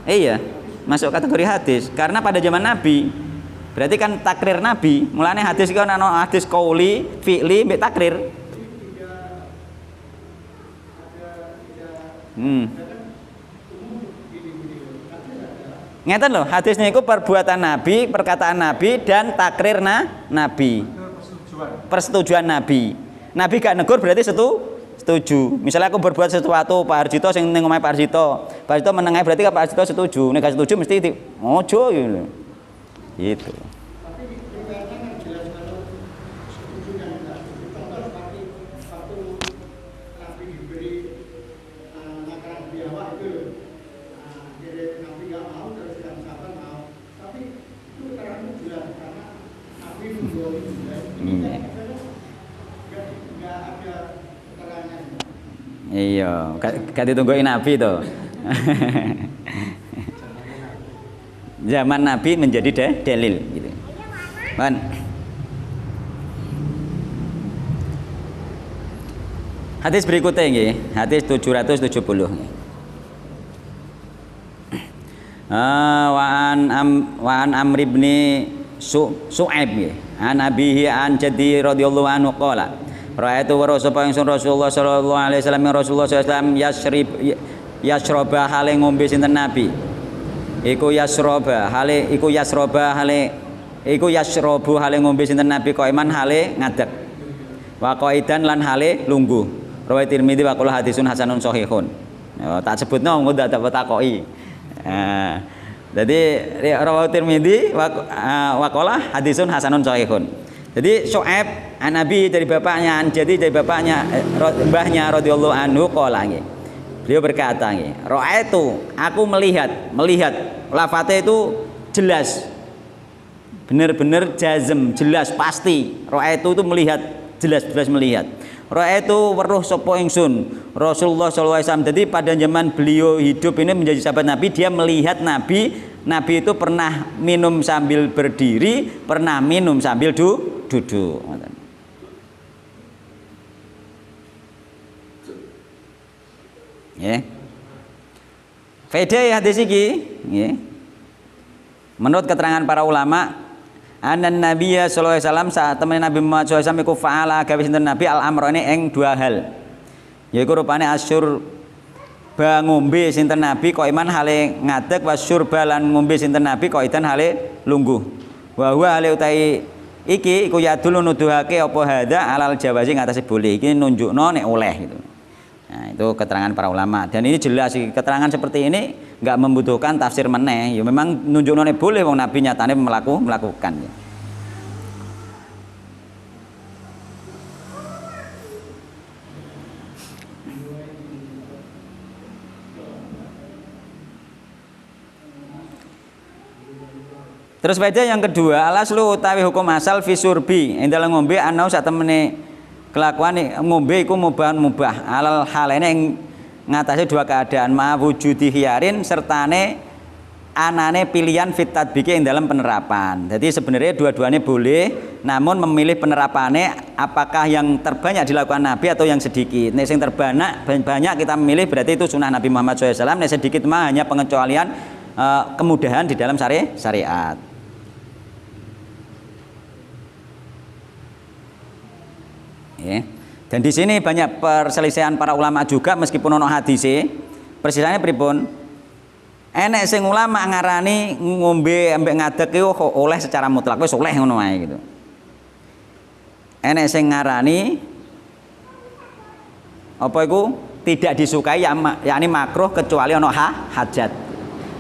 Iya, masuk kategori hadis. Karena pada zaman Nabi, berarti kan takrir Nabi. Mulane hadis kan ana hadis qauli, fi'li, mbek takrir. Ngeten loh, hadisnya itu perbuatan Nabi, perkataan Nabi dan takrir Nabi. Persetujuan Nabi. Nabi gak negur berarti setuju. Misalnya aku berbuat sesuatu, Pak Harjito sing ning omahe Pak Harjito menengahi berarti Pak Harjito setuju. Nek gak setuju mesti ojo gitu. Gitu. Iya, gak ditungguin Nabi to. Zaman Nabi menjadi dalil gitu. Kan? Hadis berikutnya nggih, hadis 770 nggih. Wa an Amr ibn Su'aib nggih. An abihi an jaddi radhiyallahu anhu qala ra'aitu Rasulullah sallallahu alaihi wasallam Rasulullah sallallahu yasroba hale ngombe sinten Nabi. Iku yasroba hale ngombe sinten Nabi qaiman hale ngadeg. Wa qaidan lan hale lungguh. Riwayat Tirmidzi wa qala hadisun hasanun shahihun. Tak sebutno engko ndak takoki. Jadi riwayat Tirmidzi wa qala hadisun hasanun shahihun. Jadi Syu'aib an Nabi dari bapaknya, jadi dari bapaknya mbahnya radhiyallahu anhu qala nggih. Beliau berkata nggih, ra'aitu, aku melihat lafate itu jelas. Benar-benar jazm, jelas pasti. Ra'aitu itu melihat, jelas melihat. Ra'aitu weruh sapa ingsun Rasulullah sallallahu alaihi wasallam. Jadi pada zaman beliau hidup ini menjadi sahabat Nabi, dia melihat Nabi itu pernah minum sambil berdiri, pernah minum sambil duduk. Ya. Faedah hadis iki, ya. Menurut keterangan para ulama, anan Nabiya sallallahu alaihi wasallam saat temen Nabi Muhammad sallallahu alaihi wasallam iku fa'ala gawe sinten Nabi al-amrane ing dua hal. Yaiku rupane asyur ba ngombe sinten Nabi kok iman hale ngadeg wasyurba lan ngombe sinten Nabi kok idan hale lungguh. Wa huwa hale utai iki iku yadul nuduhake apa hadza alal jawazi ngatasi boleh. Iki nunjukno nek oleh gitu. Nah, itu keterangan para ulama dan ini jelas keterangan seperti ini nggak membutuhkan tafsir meneh. Ya memang nunjukno nek boleh wong Nabi nyatane melakukan. Ya. Terus faedah yang kedua, alaslu utawi hukum asal fi surbi ing dalem ngombe ana sak temene kelakuan ngombe iku mubah alal halene ing ngatasi dua keadaan ma wujudi khiyarin sertane anane pilihan fit tadbiki ing dalam penerapan. Jadi sebenarnya dua-duanya boleh, namun memilih penerapannya apakah yang terbanyak dilakukan Nabi atau yang sedikit. Nek sing banyak kita memilih berarti itu sunnah Nabi Muhammad SAW. Nek sedikit mah hanya pengecualian kemudahan di dalam syariat. Ya. Dan di sini banyak perselisihan para ulama juga meskipun ono hadise. Persisane pripun? Enek sing ulama ngarani ngombe ambek ngadeg iku oleh secara mutlak, wis oleh ngono ae gitu. Enek sing ngarani apa iku tidak disukai yakni makruh kecuali ono hajat.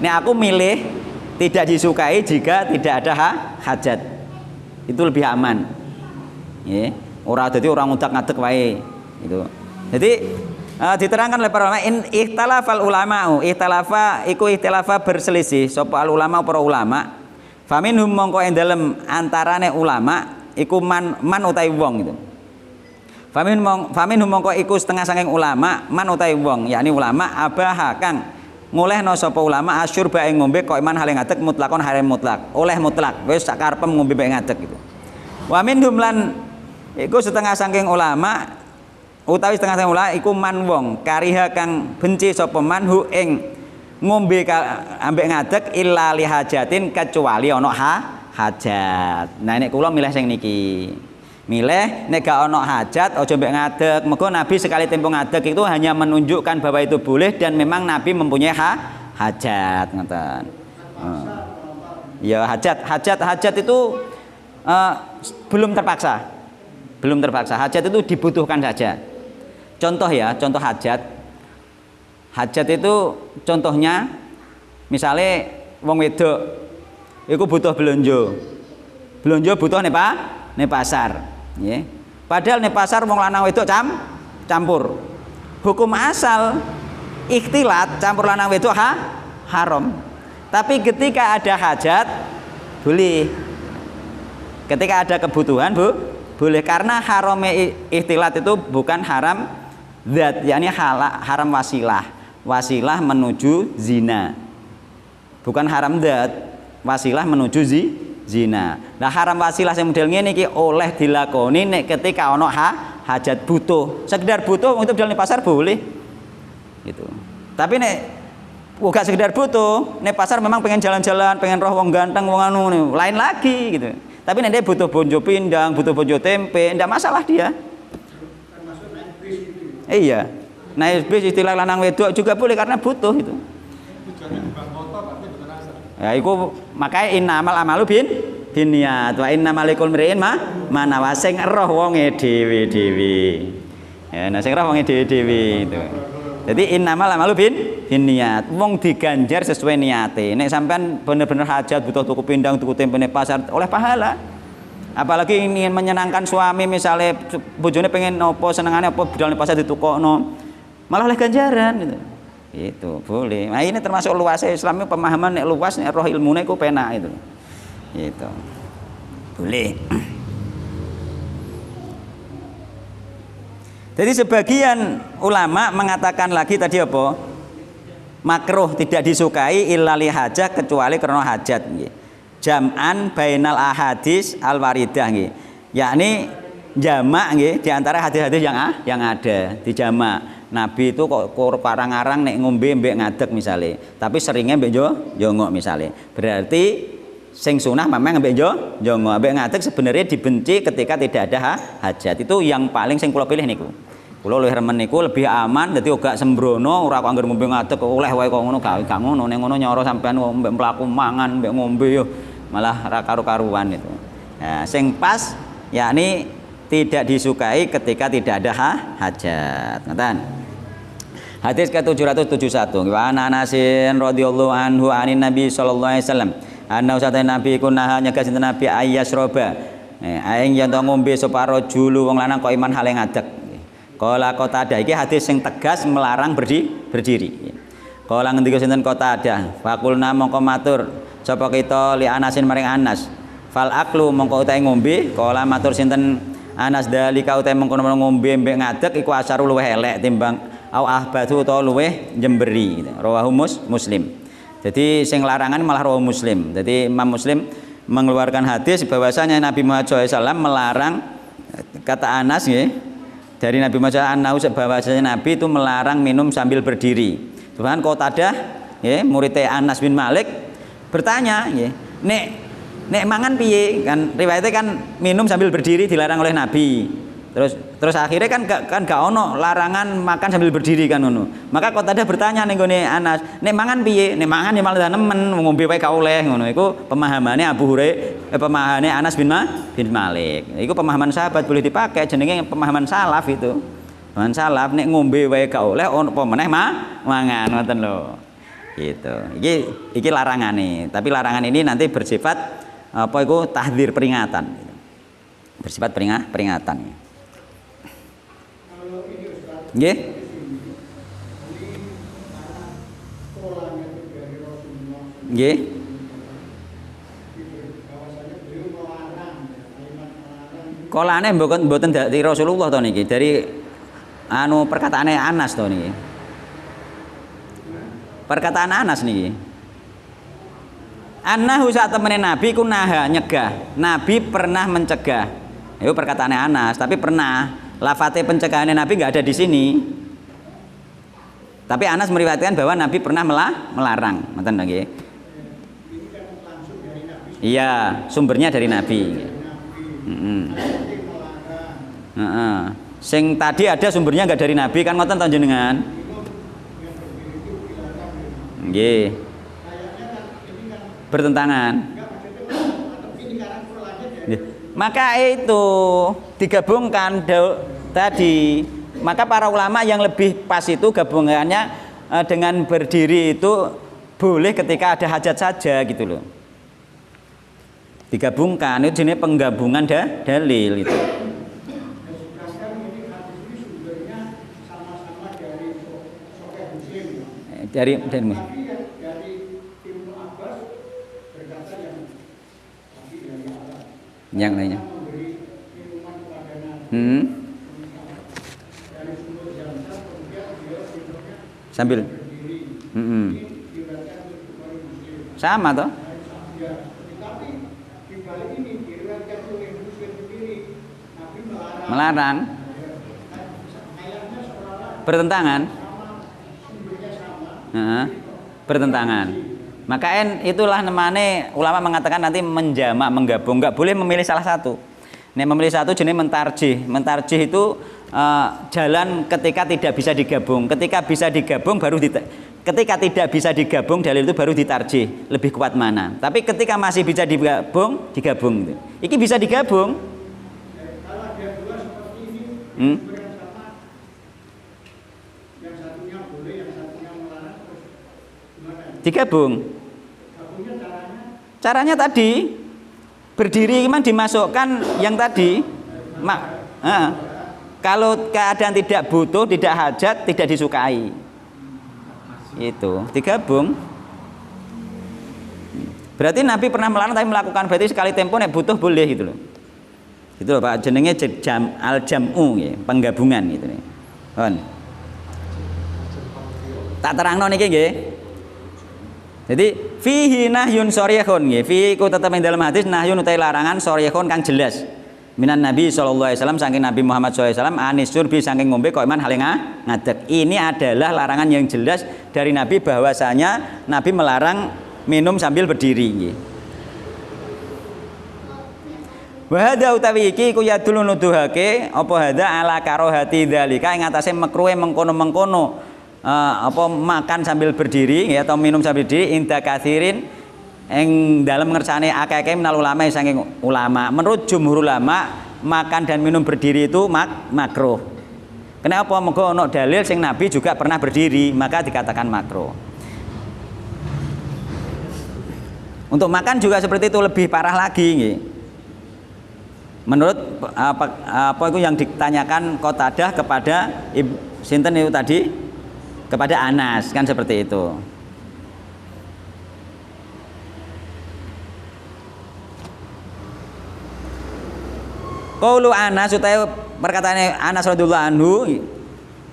Nek aku milih tidak disukai jika tidak ada hajat. Itu lebih aman. Ya. Ora dadi orang udak ngadeg wae gitu. Jadi diterangkan oleh para ulama ihtalafal ulama'u ikhtilafa berselisih sapa al ulama para ulama faminhum mongko ing dalem antarane ulama iku man utawi wong gitu. Faminhum mongko iku setengah saking ulama man utawi wong yakni ulama abaha kang ngolehno sapa ulama asyur bae ngombe kok iman hale ngadeg mutlakon hale mutlak oleh mutlak wis sak karepem ngombe bae ngadeg gitu. Wa minhum lan iku setengah saking ulama utawi setengah saking ulama iku man wong kariha kang benci sapa man hu ing ngombe ambek ngadeg illa li hajatin kecuali ana hajat. Nah nek kula milih sing niki. Milih nek gak ana hajat aja mbek ngadeg. Mergo Nabi sekali tempo ngadeg itu hanya menunjukkan bahwa itu boleh dan memang Nabi mempunyai hajat ngoten. Ya hajat itu belum terpaksa. Hajat itu dibutuhkan saja. Contoh hajat. Hajat itu contohnya misalnya wong wedok iku butuh belanja butuh nih pasar, ya. Padahal nih pasar wong lanang wedok campur. Hukum asal ikhtilat campur lanang wedok haram. Tapi ketika ada hajat boleh. Ketika ada kebutuhan Boleh karena harame ikhtilat itu bukan haram zat, yakni haram wasilah. Wasilah menuju zina. Bukan haram zat, wasilah menuju zina. Nah haram wasilah yang model ngene iki oleh dilakoni nek ketika ana hajat butuh. Sekedar butuh untuk jalan di pasar boleh. Gitu. Tapi nek gak sekedar butuh, nek pasar memang pengen jalan-jalan, pengen roh wong ganteng, wong anu nih, lain lagi gitu. Tapi nek dia butuh bonjo pindang, butuh bonjo tempe, ndak masalah dia. Termasuk naik bis itu. Iya. Naik bis istilah lanang wedok juga boleh karena butuh itu. Tujuannya bukan foto Pak, itu bukan asal. Ya iku makanya innamal amalu bin niat wa innamal likulli imri'in ma nawa sing roh wonge dhewe-dhewe. Ya nah sing roh wonge dhewe-dhewe itu. Jadi innamal amalu bin niat. Wong diganjar sesuai niate. Nek sampean bener-bener hajat butuh tuku pindang, tuku tempe ning pasar oleh pahala. Apalagi ingin menyenangkan suami misalnya bojone pengen apa senengane apa budal ning pasar ditukokno. Malah oleh ganjaran gitu. Itu boleh. Nah ini termasuk luasnya Islam, pemahaman nek luas nek roh ilmune iku penak itu. Gitu. Boleh. Jadi sebagian ulama mengatakan lagi tadi apa? Makruh tidak disukai illa li hajah kecuali karena hajat nggih. Jam'an bainal ahadits al waridah nggih. Yakni jamak nggih di antara hadis-hadis yang ada, dijamak. Nabi itu kok parang-arang nek ngombe mbek ngadeg misalnya, tapi seringnya mbek jongok misalnya. Berarti sing sunah memang mbek jongok, mbek ngadeg sebenarnya dibenci ketika tidak ada hajat. Itu yang paling sing kula pilih niku. Kula luwih remen niku lebih aman, dadi gak sembrono, ora kok anggere ngombe ngadeg oleh wae kok ngono gak ngono. Ning ngono nyoro sampean mbek mlaku mangan mbek ngombe yo malah ra karu-karuan itu. Nah, sing pas yakni tidak disukai ketika tidak ada hajat. Ngoten. Hadis ke-771 wa Anasin radhiyallahu anhu anin Nabi sallallahu alaihi wasallam anna usata Nabi kunah nyegah sinten Nabi ayyasroba aing yen to ngombe separo julu wong lanang kok iman hale ngadeg. Kala Qatadah iki hadis sing tegas melarang berdiri. Kala ngendika sinten Qatadah fakulna mongko matur sapa kita li Anasin maring Anas fal aklu mongko utahe ngombe kala matur sinten Anas dalika utahe mongko ngombe mbek ngadeg iku asaru luwih elek timbang au ahbatu utawa luweh jemberi gitu. Rawahu Muslim. Jadi sing larangan malah rawahu Muslim. Jadi Imam Muslim mengeluarkan hadis bahwasanya Nabi Muhammad SAW melarang, kata Anas ya, dari Nabi Muhammad bahwasanya Nabi itu melarang minum sambil berdiri. Tuhan Qatadah ya, muridnya Anas bin Malik bertanya ya, nek mangan piye? Kan riwayatnya kan minum sambil berdiri dilarang oleh Nabi. Terus akhirnya kan gak ono larangan makan sambil berdiri kan ngono. Maka Qatadah bertanya ning gone Anas, nek mangan piye? Nek mangan ya malah nemen ngombe wae gak oleh ngono. Iku pemahamane Abu Hurairah, pemahamane Anas bin Malik. Iku pemahaman sahabat boleh dipakai jenenge pemahaman salaf itu. Pemahaman salaf nek ngombe wae gak oleh ono apa meneh mangan ngoten lho. Gitu. Iki larangane. Tapi larangan ini nanti bersifat apa iku tahdzir peringatan. Bersifat peringatan. Nggih. Nggih. Kolane mboten dari Rasulullah to niki, dari anu perkataane Anas to niki. Perkataan Anas niki. Annahu saat temene Nabi ku naha nyegah. Nabi pernah mencegah. Itu perkataane Anas, tapi pernah. Lafate pencegahan Nabi nggak ada di sini. Tapi Anas meriwayatkan bahwa Nabi pernah melarang. Ngoten nggih. Iya, sumbernya dari Nabi. Sing tadi ada sumbernya nggak dari Nabi kan ngoten to jenengan. Nggih. Bertentangan. Maka itu digabungkan tadi. Maka para ulama yang lebih pas itu gabungannya dengan berdiri itu boleh ketika ada hajat saja gitu loh. Digabungkan itu jenis penggabungan dalil itu. Dari yang lainnya. Sambil sama toh. Melarang. Bertentangan. Bertentangan. Maka itulah namanya ulama mengatakan nanti menjamak, menggabung, nggak boleh memilih salah satu. Nek memilih satu jenis mentarjih. Mentarjih itu jalan ketika tidak bisa digabung. Ketika bisa digabung baru ketika tidak bisa digabung dalil itu baru ditarjih, lebih kuat mana. Tapi ketika masih bisa digabung, digabung. Iki bisa digabung. Kalau dia dua seperti ini, yang sama, yang satunya boleh, yang satunya melarang, terus gimana? Digabung. Gabungnya Caranya tadi berdiri memang dimasukkan yang tadi. Kalau keadaan tidak butuh, tidak hajat, tidak disukai, itu digabung. Berarti Nabi pernah melarang tapi melakukan, berarti sekali tempo nek butuh boleh gitu loh. Itu loh Pak, jenenge al-jam'u ya, penggabungan gitu nih. Tak terangno niki nggih. Jadi fihi nahyun sharihun nggih. Fi ku tetep ing dalam hadis nahyun utai larangan sharihun kang jelas. Minan Nabi sallallahu alaihi wasallam saking Nabi Muhammad sallallahu alaihi wasallam anis surbi saking ngombe kok iman hale ngadeg. Ini adalah larangan yang jelas dari Nabi bahwasanya Nabi melarang minum sambil berdiri nggih. Wa hadza utawi iki ku yadul nuduhake apa hadza ala karohati dzalika ing atase makruhe mengkono-mengkono makan sambil berdiri ya, atau minum sambil berdiri inda katsirin ing dalam ngersane akeh-akeh minal ulama saking ulama. Menurut jumhur ulama makan dan minum berdiri itu makruh. Kenapa? Mergo ana dalil sing Nabi juga pernah berdiri, maka dikatakan makruh. Untuk makan juga seperti itu, lebih parah lagi nggih. Menurut apa itu yang ditanyakan Qatadah kepada sinten itu tadi, kepada Anas, kan seperti itu. Qaulu Anas utawa perkataane Anas radhiyallahu anhu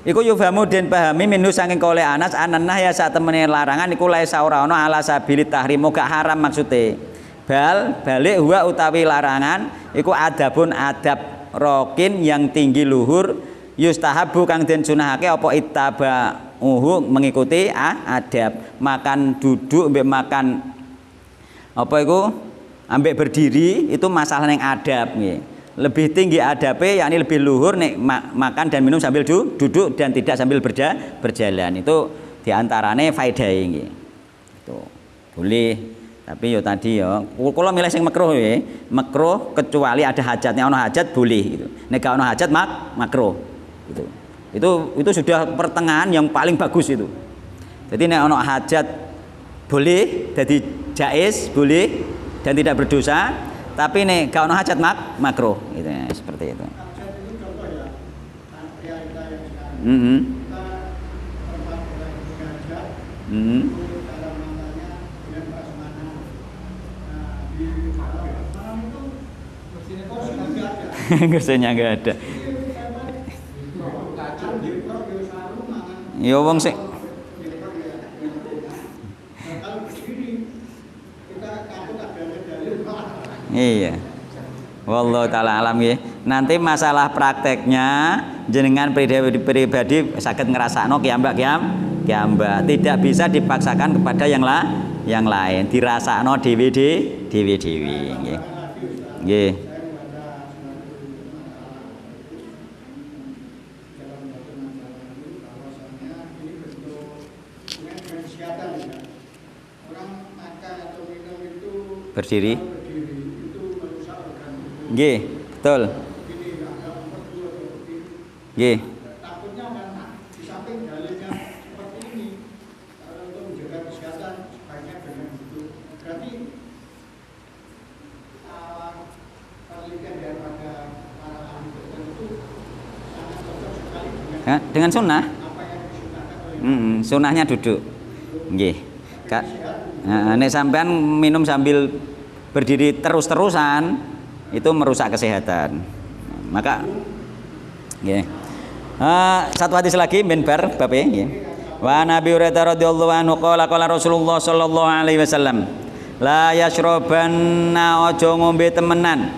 iku yufamu den pahami minhu saking kole Anas ananah ya sak temene larangan iku laisa ora ana ala sabilit tahrim gak haram maksude. Balik huwa utawi larangan iku adabun adab rokin yang tinggi luhur yustahabu kang den sunahake apa ittaba'uhu mengikuti adab. Makan duduk mbek makan apa iku ambek berdiri itu masalah yang adab nggih. Lebih tinggi adabe yakni lebih luhur nek makan dan minum sambil duduk dan tidak sambil berjalan. Itu diantarane faedahe nggih. Itu boleh, tapi yo tadi yo kula milih sing makruh ya. Makruh kecuali ada hajatnya, ana hajat boleh gitu. Nek gak ana hajat makruh gitu. Itu sudah pertengahan yang paling bagus itu. Jadi nek ana hajat boleh, jadi jaiz boleh dan tidak berdosa. Tapi nih gak ono hajat makruh gitu ya, seperti itu. Hajat itu contoh ya, realita yang sekarang. Kita tempat orang punya hajat, dalam matanya dengan prasmanan. Nah, di malam itu kursinya nggak ada. Kursinya nggak ada. Ya wong sing iya. Wallahu taala alam ya. Nanti masalah prakteknya jenengan pribadi saged ngrasakno kiambak. Tidak bisa dipaksakan kepada yang lain. Dirasakno dhewe nggih. Nggih. Berdiri. Nggih, betul. Nggih. Takutnya karena di samping dalilnya seperti ini, kalau untuk menjaga kesehatan sebaiknya dengan duduk. Berarti penelitian daripada para ahli tertentu sangat cocok sekali dengan sunnah. Apa yang disunahkan oleh Sunnahnya duduk. Nggih. Nek sampean minum sambil berdiri terus-terusan itu merusak kesehatan. Maka Nggih. Satu hadis lagi minbar bape nggih. Wa Nabi Hurairah radhiyallahu anhu qala Rasulullah sallallahu alaihi wasallam la yashrabanna aja ngombe temenan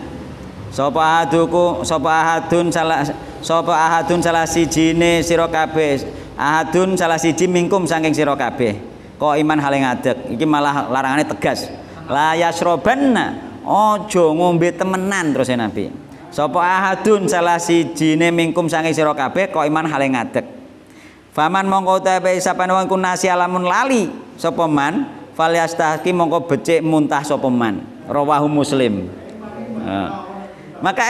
sapa ahadun salah sijine sira kabeh ahadun salah siji mingkum saking sira kabeh kok iman hale ngadeg iki malah larangane tegas la yashrabanna aja ngombe temenan terus Nabi sapa ahadun salah sijine mingkum saking sira kabeh kok iman hale ngadeg faman mongko utahe sapane wong kunasi alamun lali sapa man falyastahki mongko becik muntah sapa man rawahu Muslim. Maka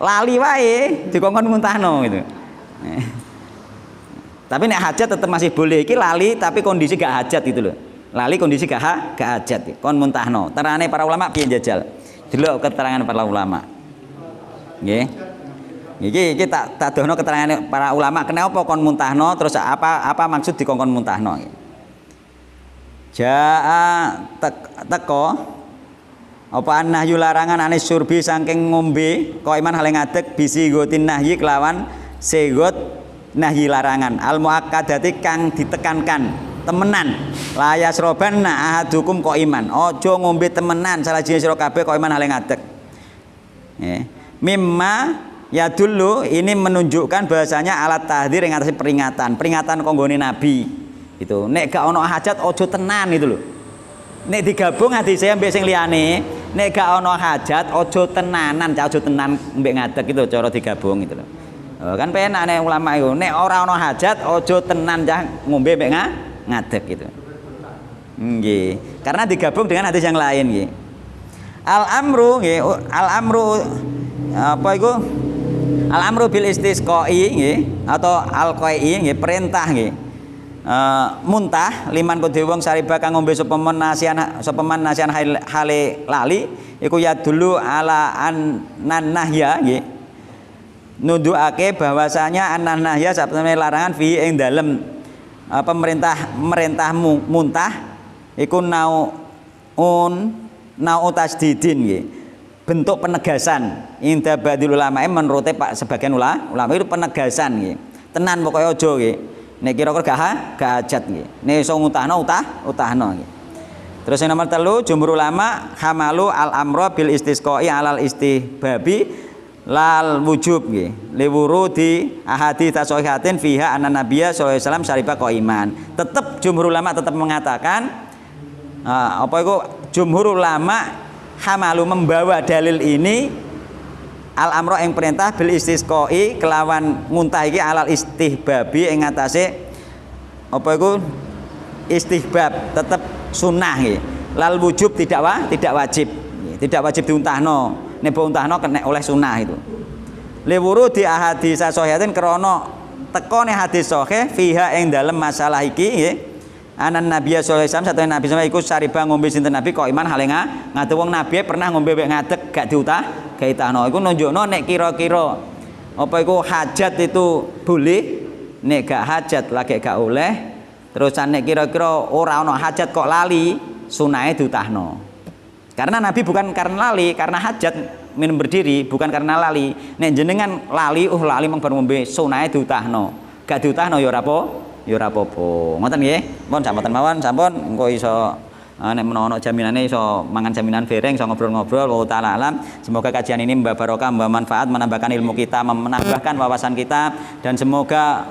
lali wae dikongkon muntahno gitu. Tapi nek hajat tetap masih boleh. Iki lali tapi kondisi gak hajat gitu loh. Lali kondisi gak hajat. Kon muntahno. Terangane para ulama piye jajal? Delok keterangan para ulama. Nggih. Iki tak dono keterangan para ulama kenapa kon muntahno terus apa maksud dikongkon muntahno. Jaa teko apa nahyu larangan anis surbi saking ngombe kok iman hale ngadeg bisi gotin nahyi kelawan segot nahyi larangan al muakkadati kang ditekankan temenan la yasrobanna ahadukum kok iman aja ngombe temenan salah jenis sira kabeh kok iman hale ngadeg mimma ya dulu ini menunjukkan bahasanya alat tahdzir yang atas peringatan konggone Nabi itu nek gak ono hajat aja tenan itu lho nek digabung hadis saya mbek sing liyane nek gak ono hajat aja tenanan aja tenan mbek ngadeg itu cara digabung gitu lho kan penak nek ulama iku nek ora ono hajat aja tenan cah ngombe mbek ngadeg gitu nggih karena digabung dengan hadis yang lain nggih al amru apa iku al amru bil istisqai nggih atau al qai nggih perintah nggih muntah liman kudu wong sariba kang ngombe sapa men nasian hale lali iku ya dulu ala an nahya nggih nuduhake bahwasanya an nahya sapane larangan fi ing dalem pemerintah muntah iku nau tasdidin nggih bentuk penegasan inda badil ulama menurute Pak sebagian ulama itu penegasan nggih tenan pokoke aja nggih nek kira-kira gak hajat nggih. Nek iso ngutahno utahno nggih. Terus yang nomor 3 jumhur ulama hamalu al amra bil istisqai alal istihbabi lal wujub nggih. Liwurudi ahadits sahihatin fiha anna nabiyya sallallahu alaihi wasallam syariba qaiman. Tetap jumhur ulama tetap mengatakan jumhur ulama hamalu membawa dalil ini al amro yang perintah bil istisqai kelawan muntah iki alal istihbabi ing atase istihbab tetap sunnah nggih lal wujub tidak wajib tidak wajib diuntahno nek untahno kena oleh sunnah itu liwuru di ahadits sahihatin krana tekone hadis sahih fiha ing dalem masalah iki nggih anan nabiyya sallallahu alaihi wasallam satune nabi sama iku sariba ngombe sinten nabi kok iman hale ngadeg wong nabi pernah ngombe wek ngadeg gak diutahno iku nunjukno nek kira-kira hajat itu boleh nek gak hajat lagi gak oleh terus nek kira-kira ora ono hajat kok lali sunahe diutahno karena nabi bukan karena lali karena hajat minum berdiri bukan karena lali nek jenengan lali mung bar ngombe sunahe diutahno gak diutahno ya ora apa-apa. Ngoten nggih. Mun sampun mawon sampun engko iso nek menawa jaminane iso mangan jaminan bereng iso ngobrol-ngobrol wa taala alam. Semoga kajian ini membawa barokah, membawa manfaat, menambahkan ilmu kita, menambahkan wawasan kita dan semoga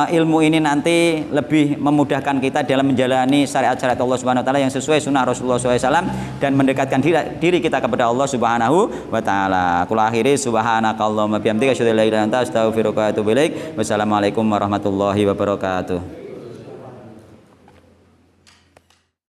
ilmu ini nanti lebih memudahkan kita dalam menjalani syariat-syariat Allah Subhanahu wa taala yang sesuai sunnah Rasulullah SAW dan mendekatkan diri kita kepada Allah Subhanahu wa taala. Qul akhiri subhanakallahumma bihamdika asyhadu an la ilaha illa anta astaghfiruka wa atubu ilaik. Wassalamualaikum warahmatullahi wabarakatuh.